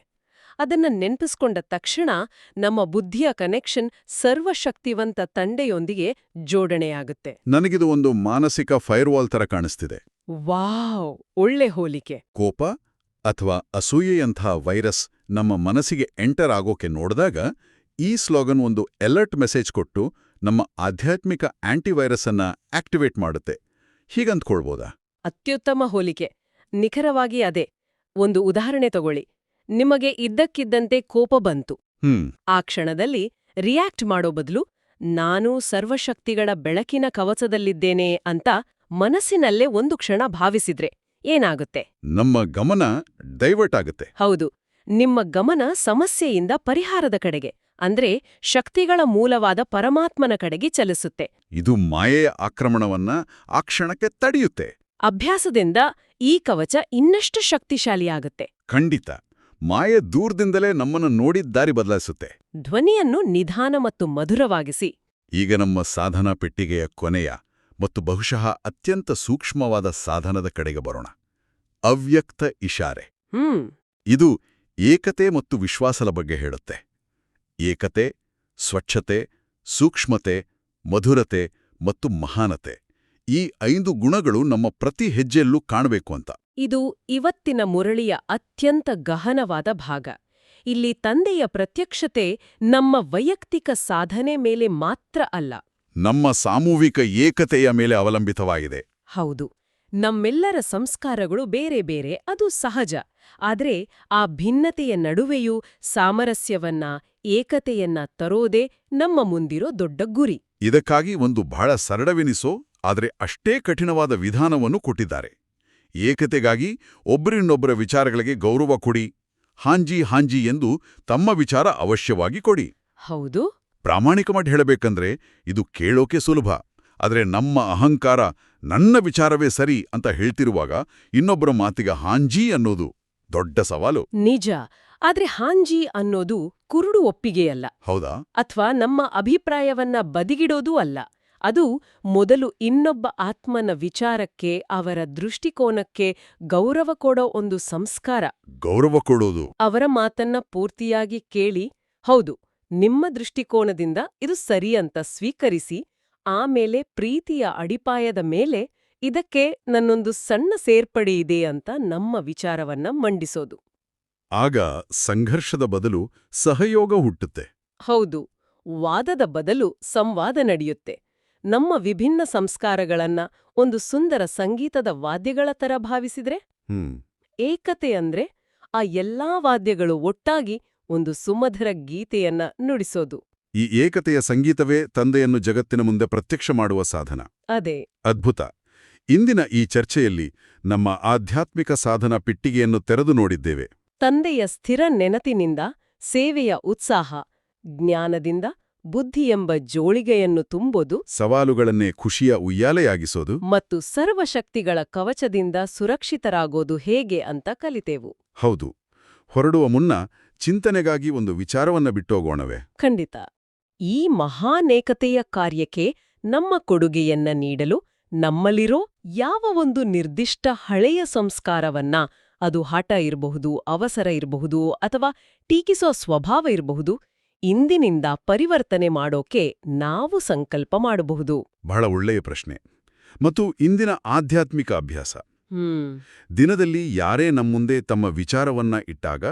ಅದನ್ನ ನೆನಪಿಸ್ಕೊಂಡ ತಕ್ಷಣ ನಮ್ಮ ಬುದ್ಧಿಯ ಕನೆಕ್ಷನ್ ಸರ್ವಶಕ್ತಿವಂತ ತಂದೆಯೊಂದಿಗೆ ಜೋಡಣೆಯಾಗುತ್ತೆ. ನನಗಿದು ಒಂದು ಮಾನಸಿಕ ಫೈರ್ವಾಲ್ ತರ ಕಾಣಿಸ್ತಿದೆ. ವಾವ್, ಒಳ್ಳೆ ಹೋಲಿಕೆ. ಕೋಪ ಅಥವಾ ಅಸೂಯೆಯಂಥ ವೈರಸ್ ನಮ್ಮ ಮನಸ್ಸಿಗೆ ಎಂಟರ್ ಆಗೋಕೆ ನೋಡಿದಾಗ ಈ ಸ್ಲೋಗನ್ ಒಂದು ಅಲರ್ಟ್ ಮೆಸೇಜ್ ಕೊಟ್ಟು ನಮ್ಮ ಆಧ್ಯಾತ್ಮಿಕ ಆಂಟಿವೈರಸ್ ಅನ್ನ ಆಕ್ಟಿವೇಟ್ ಮಾಡುತ್ತೆ. ಹೀಗಂದ್ಕೊಳ್ಬೋದಾ? ಅತ್ಯುತ್ತಮ ಹೋಲಿಕೆ. ನಿಖರವಾಗಿ ಅದೇ. ಒಂದು ಉದಾಹರಣೆ ತಗೊಳ್ಳಿ. ನಿಮಗೆ ಇದ್ದಕ್ಕಿದ್ದಂತೆ ಕೋಪ ಬಂತು. ಆ ಕ್ಷಣದಲ್ಲಿ ರಿಯಾಕ್ಟ್ ಮಾಡೋ ಬದಲು ನಾನು ಸರ್ವಶಕ್ತಿಗಳ ಬೆಳಕಿನ ಕವಚದಲ್ಲಿದ್ದೇನೆ ಅಂತ ಮನಸ್ಸಿನಲ್ಲೇ ಒಂದು ಕ್ಷಣ ಭಾವಿಸಿದ್ರೆ ಏನಾಗುತ್ತೆ? ನಮ್ಮ ಗಮನ ಡೈವರ್ಟ್ ಆಗುತ್ತೆ. ಹೌದು, ನಿಮ್ಮ ಗಮನ ಸಮಸ್ಯೆಯಿಂದ ಪರಿಹಾರದ ಕಡೆಗೆ, ಅಂದ್ರೆ ಶಕ್ತಿಗಳ ಮೂಲವಾದ ಪರಮಾತ್ಮನ ಕಡೆಗೆ ಚಲಿಸುತ್ತೆ. ಇದು ಮಾಯೆಯ ಆಕ್ರಮಣವನ್ನ ಆ ಕ್ಷಣಕ್ಕೆ ತಡೆಯುತ್ತೆ. ಅಭ್ಯಾಸದಿಂದ ಈ ಕವಚ ಇನ್ನಷ್ಟು ಶಕ್ತಿಶಾಲಿಯಾಗುತ್ತೆ. ಖಂಡಿತ. ಮಾಯೆ ದೂರದಿಂದಲೇ ನಮ್ಮನ್ನು ನೋಡಿದ ದಾರಿ ಬದಲಾಯಿಸುತ್ತೆ. ಧ್ವನಿಯನ್ನು ನಿಧಾನ ಮತ್ತು ಮಧುರವಾಗಿಸಿ. ಈಗ ನಮ್ಮ ಸಾಧನಾ ಪೆಟ್ಟಿಗೆಯ ಕೊನೆಯ ಮತ್ತು ಬಹುಶಃ ಅತ್ಯಂತ ಸೂಕ್ಷ್ಮವಾದ ಸಾಧನದ ಕಡೆಗೆ ಬರೋಣ. ಅವ್ಯಕ್ತ ಇಶಾರೆ. ಇದು ಏಕತೆ ಮತ್ತು ವಿಶ್ವಾಸದ ಬಗ್ಗೆ ಹೇಳುತ್ತೆ. ಏಕತೆ, ಸ್ವಚ್ಛತೆ, ಸೂಕ್ಷ್ಮತೆ, ಮಧುರತೆ ಮತ್ತು ಮಹಾನತೆ, ಈ 5 ಗುಣಗಳು ನಮ್ಮ ಪ್ರತಿ ಹೆಜ್ಜೆಯಲ್ಲೂ ಕಾಣಬೇಕು ಅಂತ. ಇದು ಇವತ್ತಿನ ಮುರಳಿಯ ಅತ್ಯಂತ ಗಹನವಾದ ಭಾಗ. ಇಲ್ಲಿ ತಂದೆಯ ಪ್ರತ್ಯಕ್ಷತೆ ನಮ್ಮ ವೈಯಕ್ತಿಕ ಸಾಧನೆ ಮೇಲೆ ಮಾತ್ರ ಅಲ್ಲ, ನಮ್ಮ ಸಾಮೂಹಿಕ ಏಕತೆಯ ಮೇಲೆ ಅವಲಂಬಿತವಾಗಿದೆ. ಹೌದು, ನಮ್ಮೆಲ್ಲರ ಸಂಸ್ಕಾರಗಳು ಬೇರೆ ಬೇರೆ, ಅದು ಸಹಜ. ಆದ್ರೆ ಆ ಭಿನ್ನತೆಯ ನಡುವೆಯೂ ಸಾಮರಸ್ಯವನ್ನ, ಏಕತೆಯನ್ನ ತರೋದೇ ನಮ್ಮ ಮುಂದಿರೋ ದೊಡ್ಡ ಗುರಿ. ಇದಕ್ಕಾಗಿ ಒಂದು ಬಹಳ ಸರಳವೆನಿಸೋ ಆದರೆ ಅಷ್ಟೇ ಕಠಿಣವಾದ ವಿಧಾನವನ್ನು ಕೊಟ್ಟಿದ್ದಾರೆ. ಏಕತೆಗಾಗಿ ಒಬ್ಬರಿನ್ನೊಬ್ಬರ ವಿಚಾರಗಳಿಗೆ ಗೌರವ ಕೊಡಿ, ಹಾಂಜಿ ಎಂದು ತಮ್ಮ ವಿಚಾರ ಅವಶ್ಯವಾಗಿ ಕೊಡಿ. ಹೌದು. ಪ್ರಾಮಾಣಿಕವಾಗಿ ಹೇಳಬೇಕಂದ್ರೆ ಇದು ಕೇಳೋಕೆ ಸುಲಭ. ಆದರೆ ನಮ್ಮ ಅಹಂಕಾರ ನನ್ನ ವಿಚಾರವೇ ಸರಿ ಅಂತ ಹೇಳ್ತಿರುವಾಗ ಇನ್ನೊಬ್ಬರ ಮಾತಿಗೆ ಹಾಂಜಿ ಅನ್ನೋದು ದೊಡ್ಡ ಸವಾಲು. ನಿಜ. ಆದ್ರೆ ಹಾಂಜಿ ಅನ್ನೋದು ಕುರುಡು ಒಪ್ಪಿಗೆಯಲ್ಲ. ಹೌದಾ? ಅಥವಾ ನಮ್ಮ ಅಭಿಪ್ರಾಯವನ್ನ ಬದಿಗಿಡೋದೂ ಅಲ್ಲ. ಅದು ಮೊದಲು ಇನ್ನೊಬ್ಬ ಆತ್ಮನ ವಿಚಾರಕ್ಕೆ, ಅವರ ದೃಷ್ಟಿಕೋನಕ್ಕೆ ಗೌರವ ಕೊಡೋ ಒಂದು ಸಂಸ್ಕಾರ. ಗೌರವ ಕೊಡೋದು. ಅವರ ಮಾತನ್ನ ಪೂರ್ತಿಯಾಗಿ ಕೇಳಿ, ಹೌದು, ನಿಮ್ಮ ದೃಷ್ಟಿಕೋನದಿಂದ ಇದು ಸರಿ ಅಂತ ಸ್ವೀಕರಿಸಿ, ಆಮೇಲೆ ಪ್ರೀತಿಯ ಅಡಿಪಾಯದ ಮೇಲೆ ಇದಕ್ಕೆ ನನ್ನೊಂದು ಸಣ್ಣ ಸೇರ್ಪಡೆ ಇದೆ ಅಂತ ನಮ್ಮ ವಿಚಾರವನ್ನ ಮಂಡಿಸೋದು. ಆಗ ಸಂಘರ್ಷದ ಬದಲು ಸಹಯೋಗ ಹುಟ್ಟುತ್ತೆ. ಹೌದು, ವಾದದ ಬದಲು ಸಂವಾದ ನಡೆಯುತ್ತೆ. ನಮ್ಮ ವಿಭಿನ್ನ ಸಂಸ್ಕಾರಗಳನ್ನ ಒಂದು ಸುಂದರ ಸಂಗೀತದ ವಾದ್ಯಗಳ ತರ ಭಾವಿಸಿದ್ರೆ, ಏಕತೆ ಅಂದ್ರೆ ಆ ಎಲ್ಲಾ ವಾದ್ಯಗಳು ಒಟ್ಟಾಗಿ ಒಂದು ಸುಮಧುರ ಗೀತೆಯನ್ನ ನುಡಿಸೋದು. ಈ ಏಕತೆಯ ಸಂಗೀತವೇ ತಂದೆಯನ್ನು ಜಗತ್ತಿನ ಮುಂದೆ ಪ್ರತ್ಯಕ್ಷ ಮಾಡುವ ಸಾಧನ. ಅದೇ ಅದ್ಭುತ. ಇಂದಿನ ಈ ಚರ್ಚೆಯಲ್ಲಿ ನಮ್ಮ ಆಧ್ಯಾತ್ಮಿಕ ಸಾಧನ ಪೆಟ್ಟಿಗೆಯನ್ನು ತೆರೆದು ನೋಡಿದ್ದೇವೆ. ತಂದೆಯ ಸ್ಥಿರ ನೆನಪಿನಿಂದ ಸೇವೆಯ ಉತ್ಸಾಹ, ಜ್ಞಾನದಿಂದ ಬುದ್ಧಿ ಎಂಬ ಜೋಳಿಗೆಯನ್ನು ತುಂಬೋದು, ಸವಾಲುಗಳನ್ನೇ ಖುಷಿಯ ಉಯ್ಯಾಲೆಯಾಗಿಸೋದು, ಮತ್ತು ಸರ್ವಶಕ್ತಿಗಳ ಕವಚದಿಂದ ಸುರಕ್ಷಿತರಾಗೋದು ಹೇಗೆ ಅಂತ ಕಲಿತೆವು. ಹೌದು. ಹೊರಡುವ ಮುನ್ನ ಚಿಂತನೆಗಾಗಿ ಒಂದು ವಿಚಾರವನ್ನ ಬಿಟ್ಟೋಗೋಣವೇ? ಖಂಡಿತ. ಈ ಮಹಾನೇಕತೆಯ ಕಾರ್ಯಕ್ಕೆ ನಮ್ಮ ಕೊಡುಗೆಯನ್ನ ನೀಡಲು ನಮ್ಮಲ್ಲಿರೋ ಯಾವ ಒಂದು ನಿರ್ದಿಷ್ಟ ಹಳೆಯ ಸಂಸ್ಕಾರವನ್ನ, ಅದು ಹಠ ಇರಬಹುದು, ಅವಸರ ಇರಬಹುದು, ಅಥವಾ ಟೀಕಿಸೋ ಸ್ವಭಾವ ಇರಬಹುದು, ಇಂದಿನಿಂದ ಪರಿವರ್ತನೆ ಮಾಡೋಕೆ ನಾವು ಸಂಕಲ್ಪ ಮಾಡಬಹುದು. ಬಹಳ ಒಳ್ಳೆಯ ಪ್ರಶ್ನೆ. ಮತ್ತು ಇಂದಿನ ಆಧ್ಯಾತ್ಮಿಕ ಅಭ್ಯಾಸ. ದಿನದಲ್ಲಿ ಯಾರೇ ನಮ್ಮುಂದೆ ತಮ್ಮ ವಿಚಾರವನ್ನ ಇಟ್ಟಾಗ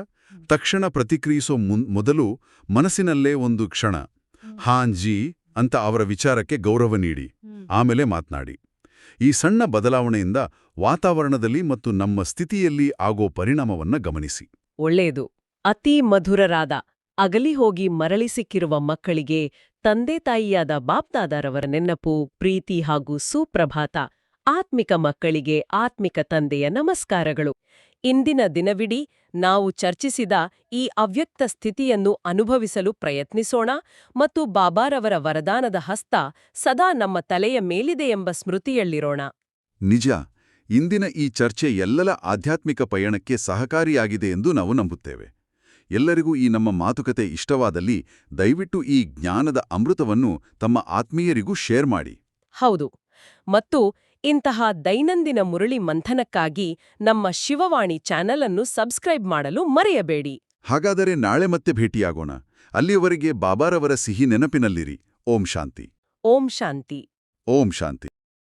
ತಕ್ಷಣ ಪ್ರತಿಕ್ರಿಯಿಸೋ ಮೊದಲು ಮನಸ್ಸಿನಲ್ಲೇ ಒಂದು ಕ್ಷಣ ಹಾಂಜಿ ಅಂತ ಅವರ ವಿಚಾರಕ್ಕೆ ಗೌರವ ನೀಡಿ, ಆಮೇಲೆ ಮಾತ್ನಾಡಿ. ಈ ಸಣ್ಣ ಬದಲಾವಣೆಯಿಂದ ವಾತಾವರಣದಲ್ಲಿ ಮತ್ತು ನಮ್ಮ ಸ್ಥಿತಿಯಲ್ಲಿ ಆಗೋ ಪರಿಣಾಮವನ್ನ ಗಮನಿಸಿ. ಒಳ್ಳೆಯದು. ಅತಿ ಮಧುರರಾದ, ಅಗಲಿ ಹೋಗಿ ಮರಳಿ ಸಿಕ್ಕಿರುವ ಮಕ್ಕಳಿಗೆ ತಂದೆ ತಾಯಿಯಾದ ಬಾಪ್ದಾದಾರವರ ನೆನಪು, ಪ್ರೀತಿ ಹಾಗೂ ಸುಪ್ರಭಾತ. ಆತ್ಮಿಕ ಮಕ್ಕಳಿಗೆ ಆತ್ಮಿಕ ತಂದೆಯ ನಮಸ್ಕಾರಗಳು. ಇಂದಿನ ದಿನವಿಡೀ ನಾವು ಚರ್ಚಿಸಿದ ಈ ಅವ್ಯಕ್ತ ಸ್ಥಿತಿಯನ್ನು ಅನುಭವಿಸಲು ಪ್ರಯತ್ನಿಸೋಣ ಮತ್ತು ಬಾಬಾರವರ ವರದಾನದ ಹಸ್ತ ಸದಾ ನಮ್ಮ ತಲೆಯ ಮೇಲಿದೆ ಎಂಬ ಸ್ಮೃತಿಯಲ್ಲಿರೋಣ. ನಿಜ. ಇಂದಿನ ಈ ಚರ್ಚೆ ಎಲ್ಲರ ಆಧ್ಯಾತ್ಮಿಕ ಪಯಣಕ್ಕೆ ಸಹಕಾರಿಯಾಗಿದೆ ಎಂದು ನಾವು ನಂಬುತ್ತೇವೆ. ಎಲ್ಲರಿಗೂ ಈ ನಮ್ಮ ಮಾತುಕತೆ ಇಷ್ಟವಾದಲ್ಲಿ ದಯವಿಟ್ಟು ಈ ಜ್ಞಾನದ ಅಮೃತವನ್ನು ತಮ್ಮ ಆತ್ಮೀಯರಿಗೂ ಶೇರ್ ಮಾಡಿ. ಹೌದು. ಮತ್ತು ಇಂತಹ ದೈನಂದಿನ ಮುರಳಿ ಮಂಥನಕ್ಕಾಗಿ ನಮ್ಮ ಶಿವವಾಣಿ ಚಾನೆಲ್ ಅನ್ನು ಸಬ್ಸ್ಕ್ರೈಬ್ ಮಾಡಲು ಮರೆಯಬೇಡಿ. ಹಾಗಾದರೆ ನಾಳೆ ಮತ್ತೆ ಭೇಟಿಯಾಗೋಣ. ಅಲ್ಲಿಯವರೆಗೆ ಬಾಬಾರವರ ಸಿಹಿ ನೆನಪಿನಲ್ಲಿರಿ. ಓಂ ಶಾಂತಿ. ಓಂ ಶಾಂತಿ. ಓಂ ಶಾಂತಿ.